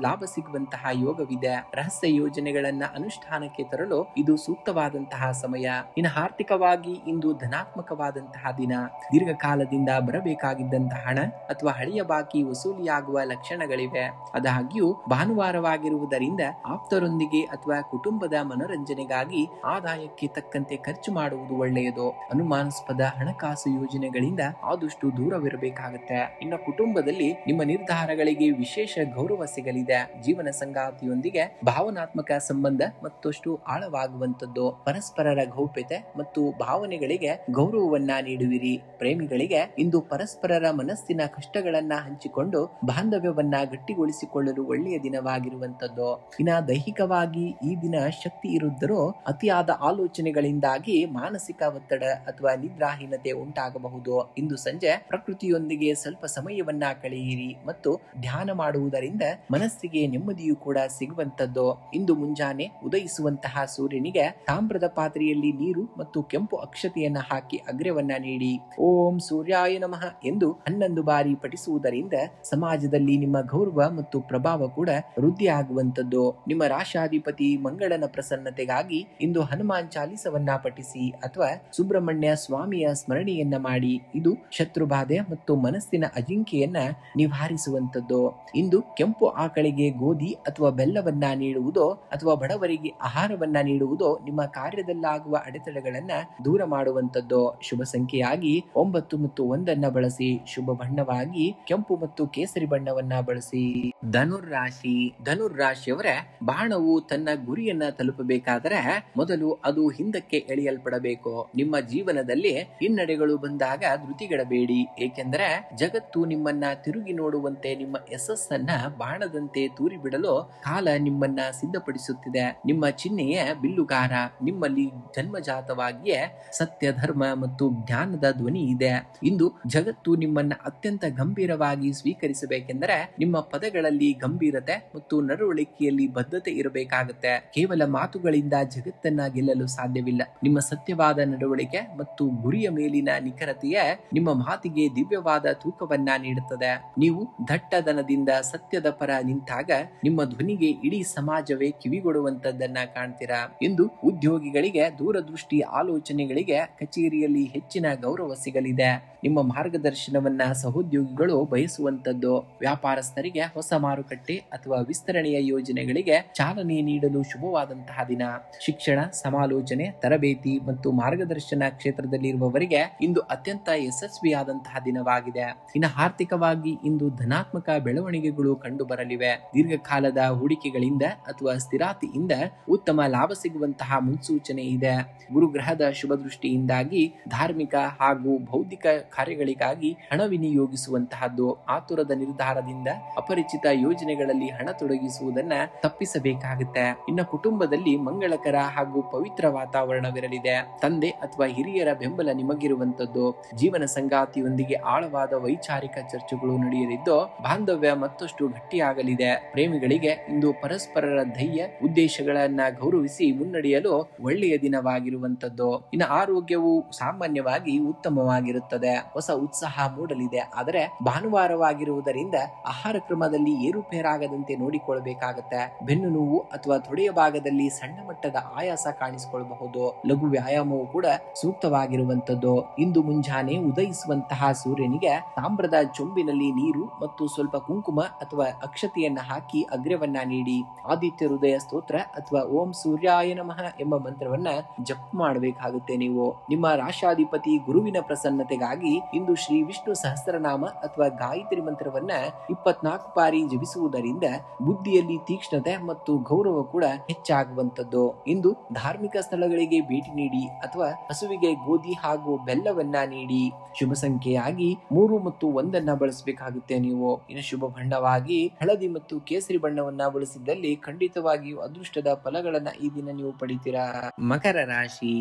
ಲಾಭ ಸಿಗುವಂತಹ ಯೋಗವಿದೆ. ರಹಸ್ಯ ಯೋಜನೆಗಳನ್ನ ಅನುಷ್ಠಾನಕ್ಕೆ ತರಲು ಇದು ಸೂಕ್ತವಾದಂತಹ ಸಮಯ. ಇನ್ನು ಆರ್ಥಿಕವಾಗಿ ಇಂದು ಧನಾತ್ಮಕವಾದಂತಹ ದಿನ. ದೀರ್ಘಕಾಲದಿಂದ ಬರಬೇಕಾಗಿದ್ದಂತಹ ಹಣ ಅಥವಾ ಹಳೆಯ ಬಾಕಿ ವಸೂಲಿಯಾಗುವ ಲಕ್ಷಣಗಳಿವೆ. ಆದಾಗ್ಯೂ ಭಾನುವಾರವಾಗಿರುವುದರಿಂದ ಆಪ್ತರೊಂದಿಗೆ ಅಥವಾ ಕುಟುಂಬದ ಮನೋರಂಜನೆಗಾಗಿ ಆದಾಯಕ್ಕೆ ತಕ್ಕಂತೆ ಖರ್ಚು ಮಾಡುವುದು ಒಳ್ಳೆಯದು. ಅನುಮಾನಾಸ್ಪದ ಹಣಕಾಸು ಯೋಜನೆಗಳಿಂದ ಆದಷ್ಟು ದೂರವಿರಬೇಕಾಗುತ್ತೆ. ಇನ್ನು ಕುಟುಂಬದಲ್ಲಿ ನಿಮ್ಮ ನಿರ್ಧಾರಗಳಿಗೆ ವಿಶೇಷ ಗೌರವ ಸಿಗಲಿದೆ. ಜೀವನ ಸಂಗಾತಿಯೊಂದಿಗೆ ಭಾವನಾತ್ಮಕ ಸಂಬಂಧ ಮತ್ತಷ್ಟು ಆಳವಾಗುವಂತದ್ದು. ಪರಸ್ಪರರ ಗೌಪ್ಯತೆ ಮತ್ತು ಭಾವನೆಗಳಿಗೆ ಗೌರವವನ್ನ ನೀಡುವಿರಿ. ಪ್ರೇಮಿಗಳಿಗೆ ಇಂದು ಪರಸ್ಪರರ ಮನಸ್ಸಿನ ಕಷ್ಟಗಳನ್ನ ಹಂಚಿಕೊಂಡು ಬಾಂಧವ್ಯವನ್ನ ಗಟ್ಟಿಗೊಳಿಸಿಕೊಳ್ಳಲು ಒಳ್ಳೆಯ ದಿನವಾಗಿರುವಂತದ್ದು. ಇನ್ನ ದೈಹಿಕವಾಗಿ ಈ ದಿನ ಶಕ್ತಿ ಇರುತ್ತರೋ ಅತಿಯಾದ ಆಲೋಚನೆಗಳಿಂದಾಗಿ ಮಾನಸಿಕ ಒತ್ತಡ ಅಥವಾ ನಿದ್ರಾಹೀನತೆ ಉಂಟಾಗಬಹುದು. ಇಂದು ಸಂಜೆ ಪ್ರಕೃತಿಯೊಂದಿಗೆ ಸ್ವಲ್ಪ ಸಮಯವನ್ನ ಕಳೆಯಿರಿ ಮತ್ತು ಧ್ಯಾನ ಮಾಡುವುದರಿಂದ ಮನಸ್ಸಿಗೆ ನೆಮ್ಮದಿಯೂ ಕೂಡ ಸಿಗುವಂತದ್ದು. ಇಂದು ಮುಂಜಾನೆ ಉದಯಿಸುವಂತಹ ಸೂರ್ಯನಿಗೆ ತಾಮ್ರದ ಪಾತ್ರೆಯಲ್ಲಿ ನೀರು ಮತ್ತು ಕೆಂಪು ಅಕ್ಷತೆಯನ್ನ ಹಾಕಿ ಅಗ್ರ್ಯವನ್ನ ನೀಡಿ. ಓಂ ಸೂರ್ಯಾಯ ನಮಃ ಎಂದು 11 ಬಾರಿ ಪಠಿಸುವುದರಿಂದ ಸಮಾಜದಲ್ಲಿ ನಿಮ್ಮ ಗೌರವ ಮತ್ತು ಪ್ರಭಾವ ಕೂಡ ವೃದ್ಧಿಯಾಗುವಂತದ್ದು. ನಿಮ್ಮ ರಾಶಾಧಿಪತಿ ಮಂಗಳನ ಪ್ರಸನ್ನತೆಗಾಗಿ ಇಂದು ಹನುಮಾನ್ ಚಾಲಿಸವನ್ನ ಪಠಿಸಿ ಅಥವಾ ಸುಬ್ರಹ್ಮಣ್ಯ ಸ್ವಾಮಿಯ ಸ್ಮರಣೆಯನ್ನ ಮಾಡಿ. ಇದು ಶತ್ರುಬಾಧೆ ಮತ್ತು ಮನಸ್ಸಿನ ಅಜಿಂಕೆಯನ್ನ ನಿವಾರಿಸುವಂತದ್ದು. ಇಂದು ಕೆಂಪು ಆಕಳಿಗೆ ಗೋಧಿ ಅಥವಾ ಬೆಲ್ಲವನ್ನ ನೀಡುವುದೋ ಅಥವಾ ಬಡವರಿಗೆ ಆಹಾರವನ್ನ ನೀಡುವುದೋ ನಿಮ್ಮ ಕಾರ್ಯದಲ್ಲಾಗುವ ಅಡೆತಡೆಗಳನ್ನ ದೂರ ಮಾಡುವಂತದ್ದು. ಶುಭ ಸಂಖ್ಯೆಯಾಗಿ 9 ಮತ್ತು 1 ಬಳಸಿ. ಶುಭ ಬಣ್ಣವಾಗಿ ಕೆಂಪು ಮತ್ತು ಕೇಸರಿ ಬಣ್ಣವನ್ನ ಬಳಸಿ. ಧನುರ್ರಾಶಿ. ಧನುರ್ರಾಶಿಯವರ ಬಾಣವು ತನ್ನ ಗುರಿಯನ್ನ ತಲುಪಬೇಕಾದರೆ ಮೊದಲು ಅದು ಹಿಂದಕ್ಕೆ ಎಳೆಯಲ್ಪಡಬೇಕು. ನಿಮ್ಮ ಜೀವನದಲ್ಲಿ ಹಿನ್ನಡೆಗಳು ಬಂದಾಗ ಧೃತಿಗೆಡಬೇಡಿ, ಏಕೆಂದರೆ ಜಗತ್ತು ನಿಮ್ಮನ್ನ ತಿರುಗಿ ನೋಡುವಂತೆ ನಿಮ್ಮ ಯಶಸ್ಸನ್ನ ಬಾಣದಂತೆ ತೂರಿ ಬಿಡಲು ಕಾಲ ನಿಮ್ಮನ್ನ ಸಿದ್ಧಪಡಿಸುತ್ತಿದೆ. ನಿಮ್ಮ ಚಿಹ್ನೆಯೇ ಬಿಲ್ಲುಗಾರ. ನಿಮ್ಮಲ್ಲಿ ಜನ್ಮಜಾತವಾಗಿಯೇ ಸತ್ಯ, ಧರ್ಮ ಮತ್ತು ಜ್ಞಾನದ ಧ್ವನಿ ಇದೆ. ಇಂದು ಜಗತ್ತು ನಿಮ್ಮನ್ನ ಅತ್ಯಂತ ಗಂಭೀರವಾಗಿ ಸ್ವೀಕರಿಸಬೇಕೆಂದರೆ ನಿಮ್ಮ ಪದಗಳಲ್ಲಿ ಗಂಭೀರತೆ ಮತ್ತು ನಡವಳಿಕೆಯಲ್ಲಿ ಬದ್ಧತೆ ಇರಬೇಕಾಗುತ್ತೆ. ಕೇವಲ ಮಾತುಗಳಿಂದ ಜಗತ್ತನ್ನ ಗೆಲ್ಲಲು ಸಾಧ್ಯವಿಲ್ಲ. ನಿಮ್ಮ ಸತ್ಯವಾದ ನಡವಳಿಕೆ ಮತ್ತು ಗುರಿಯ ಮೇಲಿನ ನಿಖರತೆಯೇ ನಿಮ್ಮ ಮಾತಿಗೆ ದಿವ್ಯವಾದ ತೂಕವನ್ನ ನೀಡುತ್ತದೆ. ನೀವು ದಟ್ಟತನದಿಂದ ಸತ್ಯದ ಪರ ನಿಂತಾಗ ನಿಮ್ಮ ಧ್ವನಿಗೆ ಇಡೀ ಸಮಾಜವೇ ಕಿವಿಗೊಡುವಂತದ್ದನ್ನ ಕಾಣ್ತೀರಾ. ಇಂದು ಉದ್ಯೋಗಿಗಳಿಗೆ ದೂರದೃಷ್ಟಿ ಆಲೋಚನೆಗಳಿಗೆ ಕಚೇರಿಯಲ್ಲಿ ಹೆಚ್ಚಿನ ಗೌರವ ಸಿಗಲಿದೆ. ನಿಮ್ಮ ಮಾರ್ಗದರ್ಶನವನ್ನ ಸಹೋದ್ಯೋಗಿಗಳು ಬಯಸುವಂತದ್ದು. ವ್ಯಾಪಾರಸ್ಥರಿಗೆ ಹೊಸ ಮಾರುಕಟ್ಟೆ ಅಥವಾ ವಿಸ್ತರಣೆಯ ಯೋಜನೆಗಳಿಗೆ ಚಾಲನೆ ನೀಡಲು ಶುಭವಾದಂತಹ ದಿನ. ಶಿಕ್ಷಣ, ಸಮಾಲೋಚನೆ, ತರಬೇತಿ ಮತ್ತು ಮಾರ್ಗದರ್ಶನ ಕ್ಷೇತ್ರದಲ್ಲಿರುವವರಿಗೆ ಇಂದು ಅತ್ಯಂತ ಯಶಸ್ವಿಯಾದಂತಹ ದಿನವಾಗಿದೆ. ಇನ್ನು ಆರ್ಥಿಕವಾಗಿ ಇಂದು ಧನಾತ್ಮಕ ಬೆಳವಣಿಗೆಗಳು ಕಂಡು ಬರಲಿವೆ. ದೀರ್ಘಕಾಲದ ಹೂಡಿಕೆಗಳಿಂದ ಅಥವಾ ಸ್ಥಿರಾತಿಯಿಂದ ಉತ್ತಮ ಲಾಭ ಸಿಗುವಂತಹ ಮುನ್ಸೂಚನೆ ಇದೆ. ಗುರುಗ್ರಹದ ಶುಭ ದೃಷ್ಟಿಯಿಂದಾಗಿ ಧಾರ್ಮಿಕ ಹಾಗೂ ಬೌದ್ಧಿಕ ಕಾರ್ಯಗಳಿಗಾಗಿ ಹಣ ವಿನಿಯೋಗಿಸುವಂತಹದ್ದು. ಆತುರದ ನಿರ್ಧಾರದಿಂದ ಅಪರಿಚಿತ ಯೋಜನೆಗಳಲ್ಲಿ ಹಣ ತೊಡಗಿಸುವುದನ್ನ ತಪ್ಪಿಸಬೇಕಾಗುತ್ತೆ. ಇನ್ನು ಕುಟುಂಬದಲ್ಲಿ ಮಂಗಳಕರ ಹಾಗೂ ಪವಿತ್ರ ವಾತಾವರಣವಿರಲಿದೆ. ತಂದೆ ಅಥವಾ ಹಿರಿಯರ ಬೆಂಬಲ ನಿಮಗಿರುವಂತದ್ದು. ಜೀವನ ಸಂಗಾತಿಯೊಂದಿಗೆ ಆಳವಾದ ವೈಚಾರಿಕ ಚರ್ಚೆಗಳು ನಡೆಯಲಿದ್ದು ಬಾಂಧವ್ಯ ಮತ್ತಷ್ಟು ಗಟ್ಟಿಯಾಗಲಿದೆ. ಪ್ರೇಮಿಗಳಿಗೆ ಇಂದು ಪರಸ್ಪರರ ಧ್ಯೇಯ ಉದ್ದೇಶಗಳನ್ನ ಗೌರವಿಸಿ ಮುನ್ನಡೆಯಲು ಒಳ್ಳೆಯ ದಿನವಾಗಿರುವಂತದ್ದು. ಇನ್ನು ಆರೋಗ್ಯವು ಸಾಮಾನ್ಯವಾಗಿ ಉತ್ತಮವಾಗಿರುತ್ತದೆ. ಹೊಸ ಉತ್ಸಾಹ ಮೂಡಲಿದೆ. ಆದರೆ ಭಾನುವಾರವಾಗಿರುವುದರಿಂದ ಆಹಾರ ಕ್ರಮದಲ್ಲಿ ಏರುಪೇರಾಗದಂತೆ ನೋಡಿಕೊಳ್ಳಬೇಕಾಗತ್ತೆ. ಬೆನ್ನು ನೋವು ಅಥವಾ ತೊಡೆಯ ಭಾಗದಲ್ಲಿ ಸಣ್ಣ ಮಟ್ಟದ ಆಯಾಸ ಕಾಣಿಸಿಕೊಳ್ಳಬಹುದು. ಲಘು ವ್ಯಾಯಾಮವು ಕೂಡ ಸೂಕ್ತವಾಗಿರುವಂತದ್ದು. ಇಂದು ಮುಂಜಾನೆ ಉದಯಿಸುವಂತಹ ಸೂರ್ಯನಿಗೆ ತಾಮ್ರದ ಚೊಂಬಿನಲ್ಲಿ ನೀರು ಮತ್ತು ಸ್ವಲ್ಪ ಕುಂಕುಮ ಅಥವಾ ಅಕ್ಷತೆಯನ್ನ ಹಾಕಿ ಅಗ್ರ್ಯವನ್ನ ನೀಡಿ ಆದಿತ್ಯ ಹೃದಯ ಸ್ತೋತ್ರ ಅಥವಾ ಓಂ ಸೂರ್ಯಾಯ ನಮಃ ಎಂಬ ಮಂತ್ರವನ್ನ ಜಪ ಮಾಡಬೇಕಾಗುತ್ತೆ. ನೀವು ನಿಮ್ಮ ರಾಶಾಧಿಪತಿ ಗುರುವಿನ ಪ್ರಸನ್ನತೆಗಾಗಿ ಇಂದು ಶ್ರೀ ವಿಷ್ಣು ಸಹಸ್ರನಾಮ ಅಥವಾ ಗಾಯತ್ರಿ ಮಂತ್ರವನ್ನ 24 ಬಾರಿ ಜಪಿಸುವುದರಿಂದ ಬುದ್ಧಿಯಲ್ಲಿ ತೀಕ್ಷ್ಣತೆ ಮತ್ತು ಗೌರವ ಕೂಡ ಹೆಚ್ಚಾಗುವಂತದ್ದು. ಇಂದು ಧಾರ್ಮಿಕ ಸ್ಥಳಗಳಿಗೆ ಭೇಟಿ ನೀಡಿ ಅಥವಾ ಹಸುವಿಗೆ ಗೋಧಿ ಹಾಗೂ ಬೆಲ್ಲವನ್ನ ನೀಡಿ. ಶುಭ ಸಂಖ್ಯೆಯಾಗಿ 3 ಮತ್ತು 1 ಬಳಸಬೇಕಾಗುತ್ತೆ ನೀವು. ಇನ್ನು ಶುಭ ಬಣ್ಣವಾಗಿ ಹಳದಿ ಮತ್ತು ಕೇಸರಿ ಬಣ್ಣವನ್ನ ಬಳಸಿದ್ದಲ್ಲಿ ಖಂಡಿತವಾಗಿಯೂ ಅದೃಷ್ಟದ ಫಲಗಳನ್ನ ಈ ದಿನ ನೀವು ಪಡಿತೀರಾ. ಮಕರ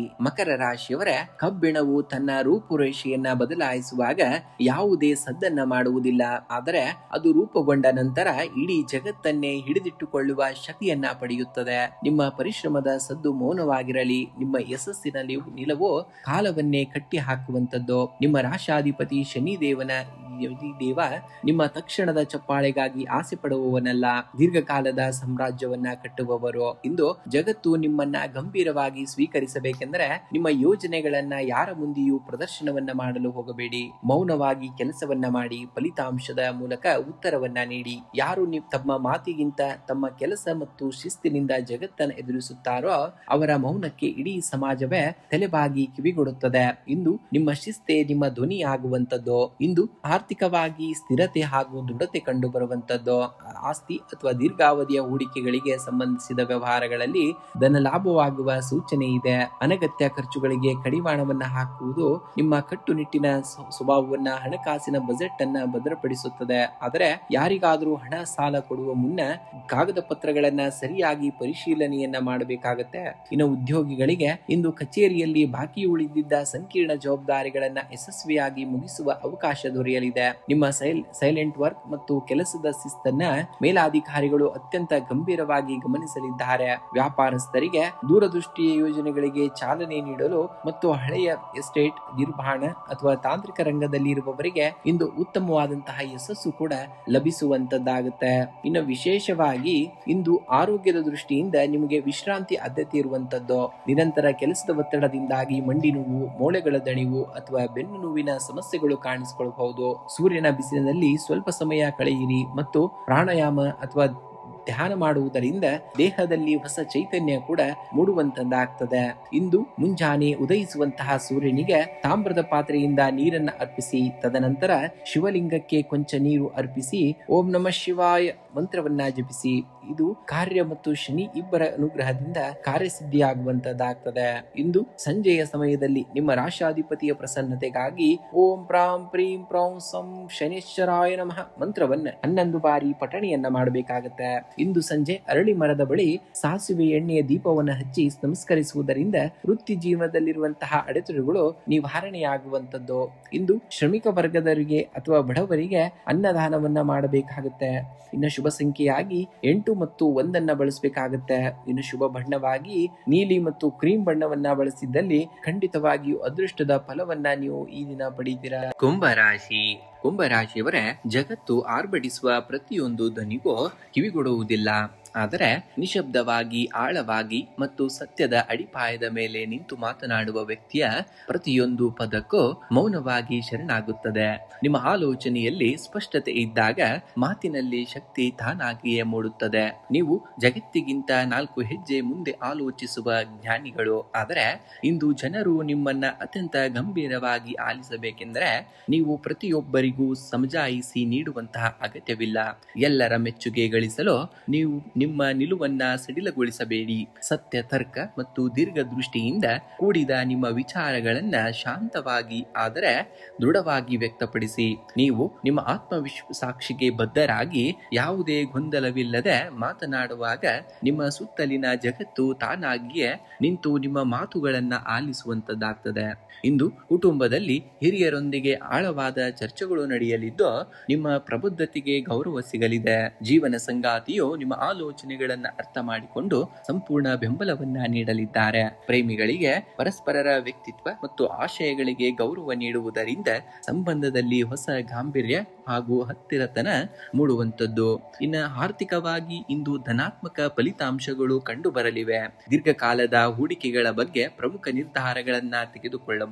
ರಾಶಿಯವರ ಕಬ್ಬಿಣವು ತನ್ನ ರೂಪುರೇಷೆಯನ್ನ ಬದಲಾಯಿಸುವಾಗ ಯಾವುದೇ ಸದ್ದನ್ನ ಮಾಡುವುದಿಲ್ಲ. ಆದರೆ ಅದು ರೂಪುಗೊಂಡ ನಂತರ ಇಡೀ ಜಗತ್ತನ್ನೇ ಹಿಡಿದಿಟ್ಟುಕೊಳ್ಳುವ ಶಕ್ತಿಯನ್ನ ಪಡೆಯುತ್ತದೆ. ನಿಮ್ಮ ಪರಿಶ್ರಮದ ಸದ್ದು ಮೌನವಾಗಿರಲಿ. ನಿಮ್ಮ ಯಶಸ್ಸಿನ ನಿಲವು ಕಾಲವನ್ನೇ ಕಟ್ಟಿ ಹಾಕುವಂತದ್ದು. ನಿಮ್ಮ ರಾಶಾಧಿಪತಿ ಶನಿದೇವ ನಿಮ್ಮ ತಕ್ಷಣದ ಚಪ್ಪಾಳೆಗಾಗಿ ಆಸೆ ಪಡುವವನಲ್ಲ, ದೀರ್ಘಕಾಲದ ಸಾಮ್ರಾಜ್ಯವನ್ನ ಕಟ್ಟುವವರು. ಇಂದು ಜಗತ್ತು ನಿಮ್ಮನ್ನ ಗಂಭೀರವಾಗಿ ಸ್ವೀಕರಿಸಬೇಕೆಂದರೆ ನಿಮ್ಮ ಯೋಜನೆಗಳನ್ನ ಯಾರ ಮುಂದೆಯೂ ಪ್ರದರ್ಶನವನ್ನ ಮಾಡಲು ಹೋಗಬೇಡಿ. ಮೌನವಾಗಿ ಕೆಲಸವನ್ನ ಮಾಡಿ ಫಲಿತಾಂಶದ ಮೂಲಕ ಉತ್ತರವನ್ನ ನೀಡಿ. ಯಾರು ತಮ್ಮ ಮಾತಿಗಿಂತ ತಮ್ಮ ಕೆಲಸ ಮತ್ತು ಶಿಸ್ತಿನಿಂದ ಜಗತ್ತನ್ನು ಎದುರಿಸುತ್ತಾರೋ ಅವರ ಮೌನಕ್ಕೆ ಇಡೀ ಸಮಾಜವೇ ತಲೆಬಾಗಿ ಕಿವಿಗೊಡುತ್ತದೆ. ಇಂದು ನಿಮ್ಮ ಶಿಸ್ತೆ ನಿಮ್ಮ ಧ್ವನಿಯಾಗುವಂತದ್ದು. ಇಂದು ಆರ್ಥಿಕವಾಗಿ ಸ್ಥಿರತೆ ಹಾಗೂ ದೃಢತೆ ಕಂಡು ಬರುವಂತದ್ದು. ಆಸ್ತಿ ಅಥವಾ ದೀರ್ಘಾವಧಿಯ ಹೂಡಿಕೆಗಳಿಗೆ ಸಂಬಂಧಿಸಿದ ವ್ಯವಹಾರಗಳಲ್ಲಿ ಧನ ಲಾಭವಾಗುವ ಸೂಚನೆ ಇದೆ. ಅನಗತ್ಯ ಖರ್ಚುಗಳಿಗೆ ಕಡಿವಾಣವನ್ನ ಹಾಕುವುದು ನಿಮ್ಮ ಕಟ್ಟುನಿಟ್ಟಿನ ಸ್ವಭಾವವನ್ನ ಹಣಕಾಸಿನ ಬಜೆಟ್ ಅನ್ನ ಭದ್ರಪಡಿಸುತ್ತದೆ. ಆದರೆ ಯಾರಿಗಾದರೂ ಹಣ ಸಾಲ ಕೊಡುವ ಮುನ್ನ ಕಾಗದ ಪತ್ರಗಳನ್ನ ಸರಿಯಾಗಿ ಪರಿಶೀಲನೆಯನ್ನ ಮಾಡಬೇಕಾಗತ್ತೆ. ಇನ್ನು ಉದ್ಯೋಗಿಗಳಿಗೆ ಇಂದು ಕಚೇರಿಯಲ್ಲಿ ಬಾಕಿ ಉಳಿದಿದ್ದ ಸಂಕೀರ್ಣ ಜವಾಬ್ದಾರಿಗಳನ್ನ ಯಶಸ್ವಿಯಾಗಿ ಮುಗಿಸುವ ಅವಕಾಶ ದೊರೆಯಲಿದೆ. ನಿಮ್ಮ ಸೈಲೆಂಟ್ ವರ್ಕ್ ಮತ್ತು ಕೆಲಸದ ಶಿಸ್ತನ್ನ ಮೇಲಾಧಿಕಾರಿಗಳು ಅತ್ಯಂತ ಗಂಭೀರವಾಗಿ ಗಮನಿಸಲಿದ್ದಾರೆ. ವ್ಯಾಪಾರಸ್ಥರಿಗೆ ದೂರದೃಷ್ಟಿಯ ಯೋಜನೆಗಳಿಗೆ ಚಾಲನೆ ನೀಡಲು ಮತ್ತು ಹಳೆಯ ಎಸ್ಟೇಟ್ ನಿರ್ವಹಣೆ ಅಥವಾ ತಾಂತ್ರಿಕ ರಂಗದಲ್ಲಿ ಇರುವವರಿಗೆ ಇಂದು ಉತ್ತಮವಾದಂತಹ ಯಶಸ್ಸು ಕೂಡ ಲಭಿಸುವಂತದ್ದಾಗುತ್ತೆ. ಇನ್ನು ವಿಶೇಷವಾಗಿ ಇಂದು ಆರೋಗ್ಯದ ದೃಷ್ಟಿಯಿಂದ ನಿಮಗೆ ವಿಶ್ರಾಂತಿ ಆದ್ಯತೆ ಇರುವಂತದ್ದು. ನಿರಂತರ ಕೆಲಸದ ಒತ್ತಡದಿಂದಾಗಿ ಮಂಡಿ ನೋವು, ಮೂಳೆಗಳ ದಣಿವು ಅಥವಾ ಬೆನ್ನು ನೋವಿನ ಸಮಸ್ಯೆಗಳು ಕಾಣಿಸಿಕೊಳ್ಳಬಹುದು. ಸೂರ್ಯನ ಬಿಸಿಲಿನಲ್ಲಿ ಸ್ವಲ್ಪ ಸಮಯ ಕಳೆಯಿರಿ ಮತ್ತು ಪ್ರಾಣಾಯಾಮ ಅಥವಾ ಧ್ಯಾನ ಮಾಡುವುದರಿಂದ ದೇಹದಲ್ಲಿ ಹೊಸ ಚೈತನ್ಯ ಕೂಡ ಮೂಡುವಂತದ್ದಾಗ್ತದೆ. ಇಂದು ಮುಂಜಾನೆ ಉದಯಿಸುವಂತಹ ಸೂರ್ಯನಿಗೆ ತಾಮ್ರದ ಪಾತ್ರೆಯಿಂದ ನೀರನ್ನು ಅರ್ಪಿಸಿ ತದನಂತರ ಶಿವಲಿಂಗಕ್ಕೆ ಕೊಂಚ ನೀರು ಅರ್ಪಿಸಿ ಓಂ ನಮಃ ಶಿವಾಯ ಮಂತ್ರವನ್ನ ಜಪಿಸಿ. ಇದು ಕಾರ್ಯ ಮತ್ತು ಶನಿ ಇಬ್ಬರ ಅನುಗ್ರಹದಿಂದ ಕಾರ್ಯಸಿದ್ಧಿಯಾಗುವಂತದ್ದಾಗ್ತದೆ. ಇಂದು ಸಂಜೆಯ ಸಮಯದಲ್ಲಿ ನಿಮ್ಮ ರಾಶಾಧಿಪತಿಯ ಪ್ರಸನ್ನತೆಗಾಗಿ ಓಂ ಪ್ರಾಂ ಪ್ರೀಂ ಪ್ರೌಂ ಸಂ ಶನೇಶ್ವರಾಯ ನಮಃ ಮಂತ್ರವನ್ನ 11 ಬಾರಿ ಪಠಣೆಯನ್ನ ಮಾಡಬೇಕಾಗತ್ತೆ. ಇಂದು ಸಂಜೆ ಅರಳಿ ಮರದ ಬಳಿ ಸಾಸಿವೆ ಎಣ್ಣೆಯ ದೀಪವನ್ನು ಹಚ್ಚಿ ನಮಸ್ಕರಿಸುವುದರಿಂದ ವೃತ್ತಿ ಜೀವನದಲ್ಲಿರುವಂತಹ ಅಡೆತಡೆಗಳು ನಿವಾರಣೆಯಾಗುವಂತದ್ದು. ಇಂದು ಶ್ರಮಿಕ ವರ್ಗದವರಿಗೆ ಅಥವಾ ಬಡವರಿಗೆ ಅನ್ನದಾನವನ್ನ ಮಾಡಬೇಕಾಗುತ್ತೆ. ಇನ್ನು ಶುಭ ಸಂಖ್ಯೆಯಾಗಿ 8 ಮತ್ತು 1 ಬಳಸಬೇಕಾಗುತ್ತೆ. ಇನ್ನು ಶುಭ ಬಣ್ಣವಾಗಿ ನೀಲಿ ಮತ್ತು ಕ್ರೀಮ್ ಬಣ್ಣವನ್ನ ಬಳಸಿದ್ದಲ್ಲಿ ಖಂಡಿತವಾಗಿಯೂ ಅದೃಷ್ಟದ ಫಲವನ್ನ ನೀವು ಈ ದಿನ ಪಡೆಯುತ್ತೀರಾ. ಕುಂಭರಾಶಿಯವರೇ, ಜಗತ್ತು ಆರ್ಭಟಿಸುವ ಪ್ರತಿಯೊಂದು ಧ್ವನಿಗೂ ಕಿವಿಗೊಡುವುದಿಲ್ಲ. ಆದರೆ ನಿಶಬ್ದವಾಗಿ, ಆಳವಾಗಿ ಮತ್ತು ಸತ್ಯದ ಅಡಿಪಾಯದ ಮೇಲೆ ನಿಂತು ಮಾತನಾಡುವ ವ್ಯಕ್ತಿಯ ಪ್ರತಿಯೊಂದು ಪದಕ್ಕೂ ಮೌನವಾಗಿ ಶರಣಾಗುತ್ತದೆ. ನಿಮ್ಮ ಆಲೋಚನೆಯಲ್ಲಿ ಸ್ಪಷ್ಟತೆ ಇದ್ದಾಗ ಮಾತಿನಲ್ಲಿ ಶಕ್ತಿ ತಾನಾಗಿಯೇ ಮೂಡುತ್ತದೆ. ನೀವು ಜಗತ್ತಿಗಿಂತ 4 ಹೆಜ್ಜೆ ಮುಂದೆ ಆಲೋಚಿಸುವ ಜ್ಞಾನಿಗಳು. ಆದರೆ ಇಂದು ಜನರು ನಿಮ್ಮನ್ನ ಅತ್ಯಂತ ಗಂಭೀರವಾಗಿ ಆಲಿಸಬೇಕೆಂದರೆ ನೀವು ಪ್ರತಿಯೊಬ್ಬರಿಗೂ ಸಮಜಾಯಿಸಿ ನೀಡುವಂತಹ ಅಗತ್ಯವಿಲ್ಲ. ಎಲ್ಲರ ಮೆಚ್ಚುಗೆ ಗಳಿಸಲು ನೀವು ನಿಮ್ಮ ನಿಲುವನ್ನ ಸಡಿಲಗೊಳಿಸಬೇಡಿ. ಸತ್ಯ, ತರ್ಕ ಮತ್ತು ದೀರ್ಘದೃಷ್ಟಿಯಿಂದ ಕೂಡಿದ ನಿಮ್ಮ ವಿಚಾರಗಳನ್ನ ಶಾಂತವಾಗಿ ಆದರೆ ದೃಢವಾಗಿ ವ್ಯಕ್ತಪಡಿಸಿ. ನೀವು ನಿಮ್ಮ ಆತ್ಮವಿಶ್ವಾಸಾಕ್ಷಿಗೆ ಬದ್ಧರಾಗಿ ಯಾವುದೇ ಗೊಂದಲವಿಲ್ಲದೆ ಮಾತನಾಡುವಾಗ ನಿಮ್ಮ ಸುತ್ತಲಿನ ಜಗತ್ತು ತಾನಾಗಿಯೇ ನಿಂತು ನಿಮ್ಮ ಮಾತುಗಳನ್ನ ಆಲಿಸುವಂತದ್ದಾಗ್ತದೆ. ಇಂದು ಕುಟುಂಬದಲ್ಲಿ ಹಿರಿಯರೊಂದಿಗೆ ಆಳವಾದ ಚರ್ಚೆಗಳು ನಡೆಯಲಿದ್ದು ನಿಮ್ಮ ಪ್ರಬುದ್ಧತೆಗೆ ಗೌರವ ಸಿಗಲಿದೆ. ಜೀವನ ಸಂಗಾತಿಯು ನಿಮ್ಮ ಆಲೋಚನೆಗಳನ್ನ ಅರ್ಥ ಮಾಡಿಕೊಂಡು ಸಂಪೂರ್ಣ ಬೆಂಬಲವನ್ನ ನೀಡಲಿದ್ದಾರೆ. ಪ್ರೇಮಿಗಳಿಗೆ ಪರಸ್ಪರರ ವ್ಯಕ್ತಿತ್ವ ಮತ್ತು ಆಶಯಗಳಿಗೆ ಗೌರವ ನೀಡುವುದರಿಂದ ಸಂಬಂಧದಲ್ಲಿ ಹೊಸ ಗಾಂಭೀರ್ಯ ಹಾಗೂ ಹತ್ತಿರತನ ಮೂಡುವಂಥದ್ದು. ಇನ್ನು ಆರ್ಥಿಕವಾಗಿ ಇಂದು ಧನಾತ್ಮಕ ಫಲಿತಾಂಶಗಳು ಕಂಡು ಬರಲಿವೆ. ದೀರ್ಘಕಾಲದ ಹೂಡಿಕೆಗಳ ಬಗ್ಗೆ ಪ್ರಮುಖ ನಿರ್ಧಾರಗಳನ್ನ ತೆಗೆದುಕೊಳ್ಳಬಹುದು.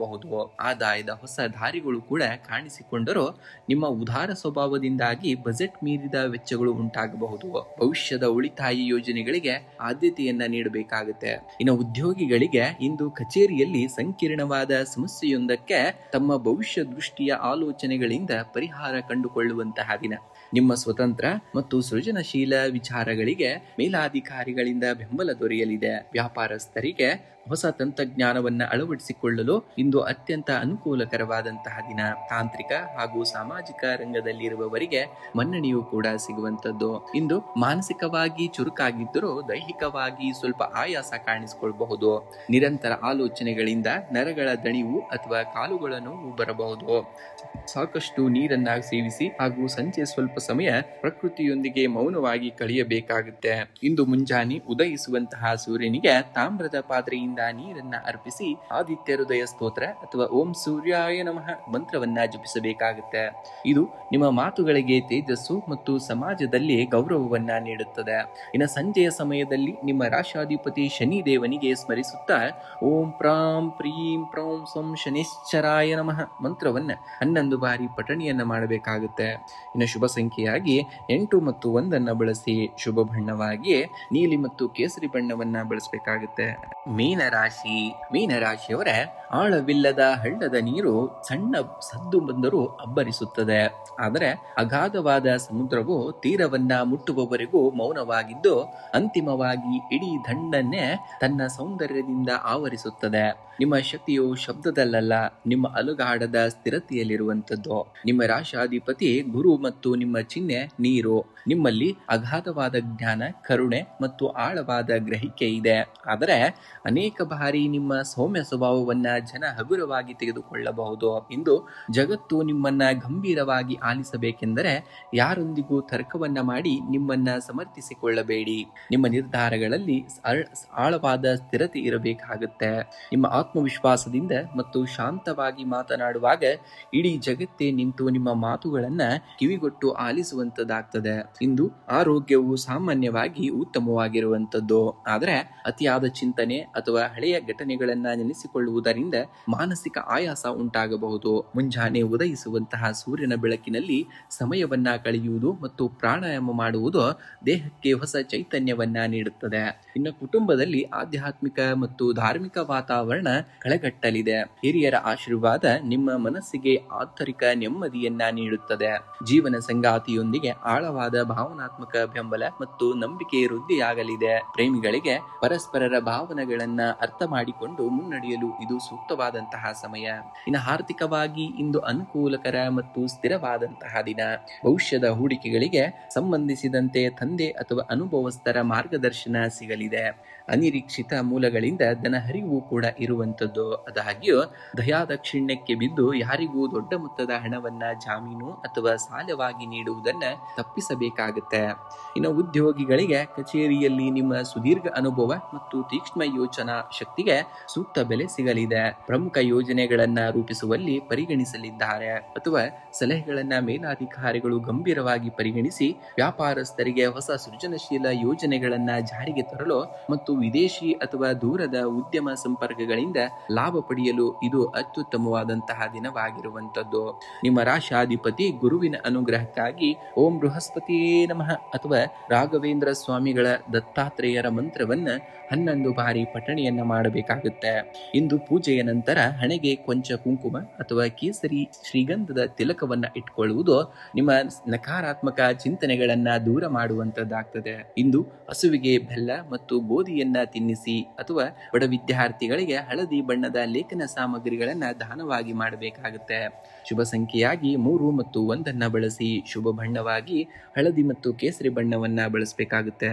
ಆದಾಯದ ಹೊಸ ದಾರಿಗಳು ಕೂಡ ಕಾಣಿಸಿಕೊಂಡರೂ ನಿಮ್ಮ ಉದಾರ ಸ್ವಭಾವದಿಂದಾಗಿ ಬಜೆಟ್ ಮೀರಿದ ವೆಚ್ಚಗಳು ಉಂಟಾಗಬಹುದು. ಭವಿಷ್ಯದ ಉಳಿತಾಯ ಯೋಜನೆಗಳಿಗೆ ಆದ್ಯತೆಯನ್ನ ನೀಡಬೇಕಾಗುತ್ತೆ. ಇನ್ನು ಉದ್ಯೋಗಿಗಳಿಗೆ ಇಂದು ಕಚೇರಿಯಲ್ಲಿ ಸಂಕೀರ್ಣವಾದ ಸಮಸ್ಯೆಯೊಂದಕ್ಕೆ ತಮ್ಮ ಭವಿಷ್ಯ ದೃಷ್ಟಿಯ ಆಲೋಚನೆಗಳಿಂದ ಪರಿಹಾರ ಕಂಡುಕೊಳ್ಳುವಂತಹ ದಿನ. ನಿಮ್ಮ ಸ್ವತಂತ್ರ ಮತ್ತು ಸೃಜನಶೀಲ ವಿಚಾರಗಳಿಗೆ ಮೇಲಾಧಿಕಾರಿಗಳಿಂದ ಬೆಂಬಲ ದೊರೆಯಲಿದೆ. ವ್ಯಾಪಾರಸ್ಥರಿಗೆ ಹೊಸ ತಂತ್ರಜ್ಞಾನವನ್ನು ಅಳವಡಿಸಿಕೊಳ್ಳಲು ಇಂದು ಅತ್ಯಂತ ಅನುಕೂಲಕರವಾದಂತಹ ದಿನ. ತಾಂತ್ರಿಕ ಹಾಗೂ ಸಾಮಾಜಿಕ ರಂಗದಲ್ಲಿರುವವರಿಗೆ ಮನ್ನಣೆಯೂ ಕೂಡ ಸಿಗುವಂತದ್ದು. ಇಂದು ಮಾನಸಿಕವಾಗಿ ಚುರುಕಾಗಿದ್ದರೂ ದೈಹಿಕವಾಗಿ ಸ್ವಲ್ಪ ಆಯಾಸ ಕಾಣಿಸಿಕೊಳ್ಳಬಹುದು. ನಿರಂತರ ಆಲೋಚನೆಗಳಿಂದ ನರಗಳ ದಣಿವು ಅಥವಾ ಕಾಲುಗಳ ನೋವು ಬರಬಹುದು. ಸಾಕಷ್ಟು ನೀರನ್ನ ಸೇವಿಸಿ ಹಾಗೂ ಸಂಜೆ ಸ್ವಲ್ಪ ಸಮಯ ಪ್ರಕೃತಿಯೊಂದಿಗೆ ಮೌನವಾಗಿ ಕಳೆಯಬೇಕಾಗುತ್ತೆ. ಇಂದು ಮುಂಜಾನೆ ಉದಯಿಸುವಂತಹ ಸೂರ್ಯನಿಗೆ ತಾಮ್ರದ ಪಾತ್ರೆಯಿಂದ ನೀರನ್ನ ಅರ್ಪಿಸಿ ಆದಿತ್ಯ ಹೃದಯ ಸ್ತೋತ್ರ ಅಥವಾ ಓಂ ಸೂರ್ಯಾಯ ನಮಃ ಮಂತ್ರವನ್ನ ಜಪಿಸಬೇಕಾಗುತ್ತೆ. ಇದು ನಿಮ್ಮ ಮಾತುಗಳಿಗೆ ತೇಜಸ್ಸು ಮತ್ತು ಸಮಾಜದಲ್ಲಿ ಗೌರವವನ್ನ ನೀಡುತ್ತದೆ. ಇನ್ನು ಸಂಜೆಯ ಸಮಯದಲ್ಲಿ ನಿಮ್ಮ ರಾಶಾಧಿಪತಿ ಶನಿ ದೇವನಿಗೆ ಸ್ಮರಿಸುತ್ತಾ ಓಂ ಪ್ರಾಂ ಪ್ರೀಂ ಪ್ರೌಂ ಸಂ ಶನಿಶ್ಚರಾಯ ನಮಃ ಮಂತ್ರವನ್ನ 11 ಬಾರಿ ಪಠಣಿಯನ್ನ ಮಾಡಬೇಕಾಗುತ್ತೆ. ಇನ್ನು ಶುಭ ಸಂಖ್ಯೆಯಾಗಿ 8 ಮತ್ತು 1 ಬಳಸಿ. ಶುಭ ಬಣ್ಣವಾಗಿ ನೀಲಿ ಮತ್ತು ಕೇಸರಿ ಬಣ್ಣವನ್ನ ಬಳಸಬೇಕಾಗುತ್ತೆ. ಮೀನರಾಶಿಯವರ ಆಳವಿಲ್ಲದ ಹಳ್ಳದ ನೀರು ಸಣ್ಣ ಸದ್ದು ಬಂದರೂ ಅಬ್ಬರಿಸುತ್ತದೆ. ಆದರೆ ಅಗಾಧವಾದ ಸಮುದ್ರವು ತೀರವನ್ನ ಮುಟ್ಟುವವರೆಗೂ ಮೌನವಾಗಿದ್ದು ಅಂತಿಮವಾಗಿ ಇಡೀ ದಂಡನ್ನೇ ತನ್ನ ಸೌಂದರ್ಯದಿಂದ ಆವರಿಸುತ್ತದೆ. ನಿಮ್ಮ ಶಕ್ತಿಯು ಶಬ್ದದಲ್ಲ, ನಿಮ್ಮ ಅಲುಗಾಡದ ಸ್ಥಿರತೆಯಲ್ಲಿರುವಂಥದ್ದು. ನಿಮ್ಮ ರಾಶಾಧಿಪತಿ ಗುರು ಮತ್ತು ನಿಮ್ಮ ಚಿಹ್ನೆ ನೀರು. ನಿಮ್ಮಲ್ಲಿ ಅಗಾಧವಾದ ಜ್ಞಾನ, ಕರುಣೆ ಮತ್ತು ಆಳವಾದ ಗ್ರಹಿಕೆ ಇದೆ. ಆದರೆ ಅನೇಕ ಬಾರಿ ನಿಮ್ಮ ಸೌಮ್ಯ ಸ್ವಭಾವವನ್ನ ಜನ ಹಗುರವಾಗಿ ತೆಗೆದುಕೊಳ್ಳಬಹುದು. ಇಂದು ಜಗತ್ತು ನಿಮ್ಮನ್ನ ಗಂಭೀರವಾಗಿ ಆಲಿಸಬೇಕೆಂದರೆ ಯಾರೊಂದಿಗೂ ತರ್ಕವನ್ನ ಮಾಡಿ ನಿಮ್ಮನ್ನ ಸಮರ್ಥಿಸಿಕೊಳ್ಳಬೇಡಿ. ನಿಮ್ಮ ನಿರ್ಧಾರಗಳಲ್ಲಿ ಆಳವಾದ ಸ್ಥಿರತೆ ಇರಬೇಕಾಗುತ್ತೆ. ನಿಮ್ಮ ಆತ್ಮವಿಶ್ವಾಸದಿಂದ ಮತ್ತು ಶಾಂತವಾಗಿ ಮಾತನಾಡುವಾಗ ಇಡೀ ಜಗತ್ತೇ ನಿಂತು ನಿಮ್ಮ ಮಾತುಗಳನ್ನ ಕಿವಿಗೊಟ್ಟು ಆಲಿಸುವಂತದ್ದಾಗ್ತದೆ. ಇಂದು ಆರೋಗ್ಯವು ಸಾಮಾನ್ಯವಾಗಿ ಉತ್ತಮವಾಗಿರುವಂತದ್ದು. ಆದರೆ ಅತಿಯಾದ ಚಿಂತನೆ ಅಥವಾ ಹಳೆಯ ಘಟನೆಗಳನ್ನ ನೆನೆಸಿಕೊಳ್ಳುವುದರಿಂದ ಮಾನಸಿಕ ಆಯಾಸ ಉಂಟಾಗಬಹುದು. ಮುಂಜಾನೆ ಉದಯಿಸುವಂತಹ ಸೂರ್ಯನ ಬೆಳಕಿನಲ್ಲಿ ಸಮಯವನ್ನ ಕಳೆಯುವುದು ಮತ್ತು ಪ್ರಾಣಾಯಾಮ ಮಾಡುವುದು ದೇಹಕ್ಕೆ ಹೊಸ ಚೈತನ್ಯವನ್ನ ನೀಡುತ್ತದೆ. ಇನ್ನು ಕುಟುಂಬದಲ್ಲಿ ಆಧ್ಯಾತ್ಮಿಕ ಮತ್ತು ಧಾರ್ಮಿಕ ವಾತಾವರಣ ಕಳೆಗಟ್ಟಲಿದೆ. ಹಿರಿಯರ ಆಶೀರ್ವಾದ ನಿಮ್ಮ ಮನಸ್ಸಿಗೆ ಆಂತರಿಕ ನೆಮ್ಮದಿಯನ್ನ ನೀಡುತ್ತದೆ. ಜೀವನ ಸಂಗಾತಿಯೊಂದಿಗೆ ಆಳವಾದ ಭಾವನಾತ್ಮಕ ಬೆಂಬಲ ಮತ್ತು ನಂಬಿಕೆ ವೃದ್ಧಿಯಾಗಲಿದೆ. ಪ್ರೇಮಿಗಳಿಗೆ ಪರಸ್ಪರರ ಭಾವನೆಗಳನ್ನ ಅರ್ಥ ಮಾಡಿಕೊಂಡು ಮುನ್ನಡೆಯಲು ಇದು ಸೂಕ್ತವಾದಂತಹ ಸಮಯ. ಇನ್ನು ಆರ್ಥಿಕವಾಗಿ ಇಂದು ಅನುಕೂಲಕರ ಮತ್ತು ಸ್ಥಿರವಾದಂತಹ ದಿನ. ಭವಿಷ್ಯದ ಹೂಡಿಕೆಗಳಿಗೆ ಸಂಬಂಧಿಸಿದಂತೆ ತಂದೆ ಅಥವಾ ಅನುಭವಸ್ಥರ ಮಾರ್ಗದರ್ಶನ ಸಿಗಲಿದೆ. ಅನಿರೀಕ್ಷಿತ ಮೂಲಗಳಿಂದ ಧನಹರಿವು ಕೂಡ ಇರುವಂತದ್ದು. ಆದಾಗ್ಯೂ ದಯಾದಾಕ್ಷಿಣ್ಯಕ್ಕೆ ಬಿದ್ದು ಯಾರಿಗೂ ದೊಡ್ಡ ಮೊತ್ತದ ಹಣವನ್ನ ಜಾಮೀನು ಅಥವಾ ಸಾಲವಾಗಿ ನೀಡುವುದನ್ನ ತಪ್ಪಿಸಬೇಕಾಗುತ್ತೆ. ಇನ್ನು ಉದ್ಯೋಗಿಗಳಿಗೆ ಕಚೇರಿಯಲ್ಲಿ ನಿಮ್ಮ ಸುದೀರ್ಘ ಅನುಭವ ಮತ್ತು ತೀಕ್ಷ್ಣ ಯೋಚನಾ ಶಕ್ತಿಗೆ ಸೂಕ್ತ ಬೆಲೆ ಸಿಗಲಿದೆ. ಪ್ರಮುಖ ಯೋಜನೆಗಳನ್ನ ರೂಪಿಸುವಲ್ಲಿ ಪರಿಗಣಿಸಲಿದ್ದಾರೆ ಅಥವಾ ಸಲಹೆಗಳನ್ನ ಮೇಲಾಧಿಕಾರಿಗಳು ಗಂಭೀರವಾಗಿ ಪರಿಗಣಿಸಿ ವ್ಯಾಪಾರಸ್ಥರಿಗೆ ಹೊಸ ಸೃಜನಶೀಲ ಯೋಜನೆಗಳನ್ನ ಜಾರಿಗೆ ತರಲು ಮತ್ತು ವಿದೇಶಿ ಅಥವಾ ದೂರದ ಉದ್ಯಮ ಸಂಪರ್ಕಗಳಿಂದ ಲಾಭ ಪಡೆಯಲು ಇದು ಅತ್ಯುತ್ತಮವಾದಂತಹ ದಿನವಾಗಿರುವಂತದ್ದು. ನಿಮ್ಮ ರಾಶಾಧಿಪತಿ ಗುರುವಿನ ಅನುಗ್ರಹಕ್ಕಾಗಿ ಓಂ ಬೃಹಸ್ಪತಿಯೇ ನಮಃ ಅಥವಾ ರಾಘವೇಂದ್ರ ಸ್ವಾಮಿಗಳ ದತ್ತಾತ್ರೇಯರ ಮಂತ್ರವನ್ನ 11 ಬಾರಿ ಪಠಣೆಯನ್ನ ಮಾಡಬೇಕಾಗುತ್ತೆ. ಇಂದು ಪೂಜೆಯ ನಂತರ ಹಣೆಗೆ ಕೊಂಚ ಕುಂಕುಮ ಅಥವಾ ಕೇಸರಿ ಶ್ರೀಗಂಧದ ತಿಲಕವನ್ನ ಇಟ್ಕೊಳ್ಳುವುದು ನಿಮ್ಮ ನಕಾರಾತ್ಮಕ ಚಿಂತನೆಗಳನ್ನ ದೂರ ಮಾಡುವಂತದ್ದಾಗ್ತದೆ. ಇಂದು ಹಸುವಿಗೆ ಬೆಲ್ಲ ಮತ್ತು ಗೋಧಿಯನ್ನ ತಿನ್ನಿಸಿ ಅಥವಾ ಬಡ ವಿದ್ಯಾರ್ಥಿಗಳಿಗೆ ಹಳದಿ ಬಣ್ಣದ ಲೇಖನ ಸಾಮಗ್ರಿಗಳನ್ನ ದಾನವಾಗಿ ಮಾಡಬೇಕಾಗುತ್ತೆ. ಶುಭ ಸಂಖ್ಯೆಯಾಗಿ 3 ಮತ್ತು 1 ಬಳಸಿ ಶುಭ ಬಣ್ಣವಾಗಿ ಹಳದಿ ಮತ್ತು ಕೇಸರಿ ಬಣ್ಣವನ್ನ ಬಳಸಬೇಕಾಗುತ್ತೆ.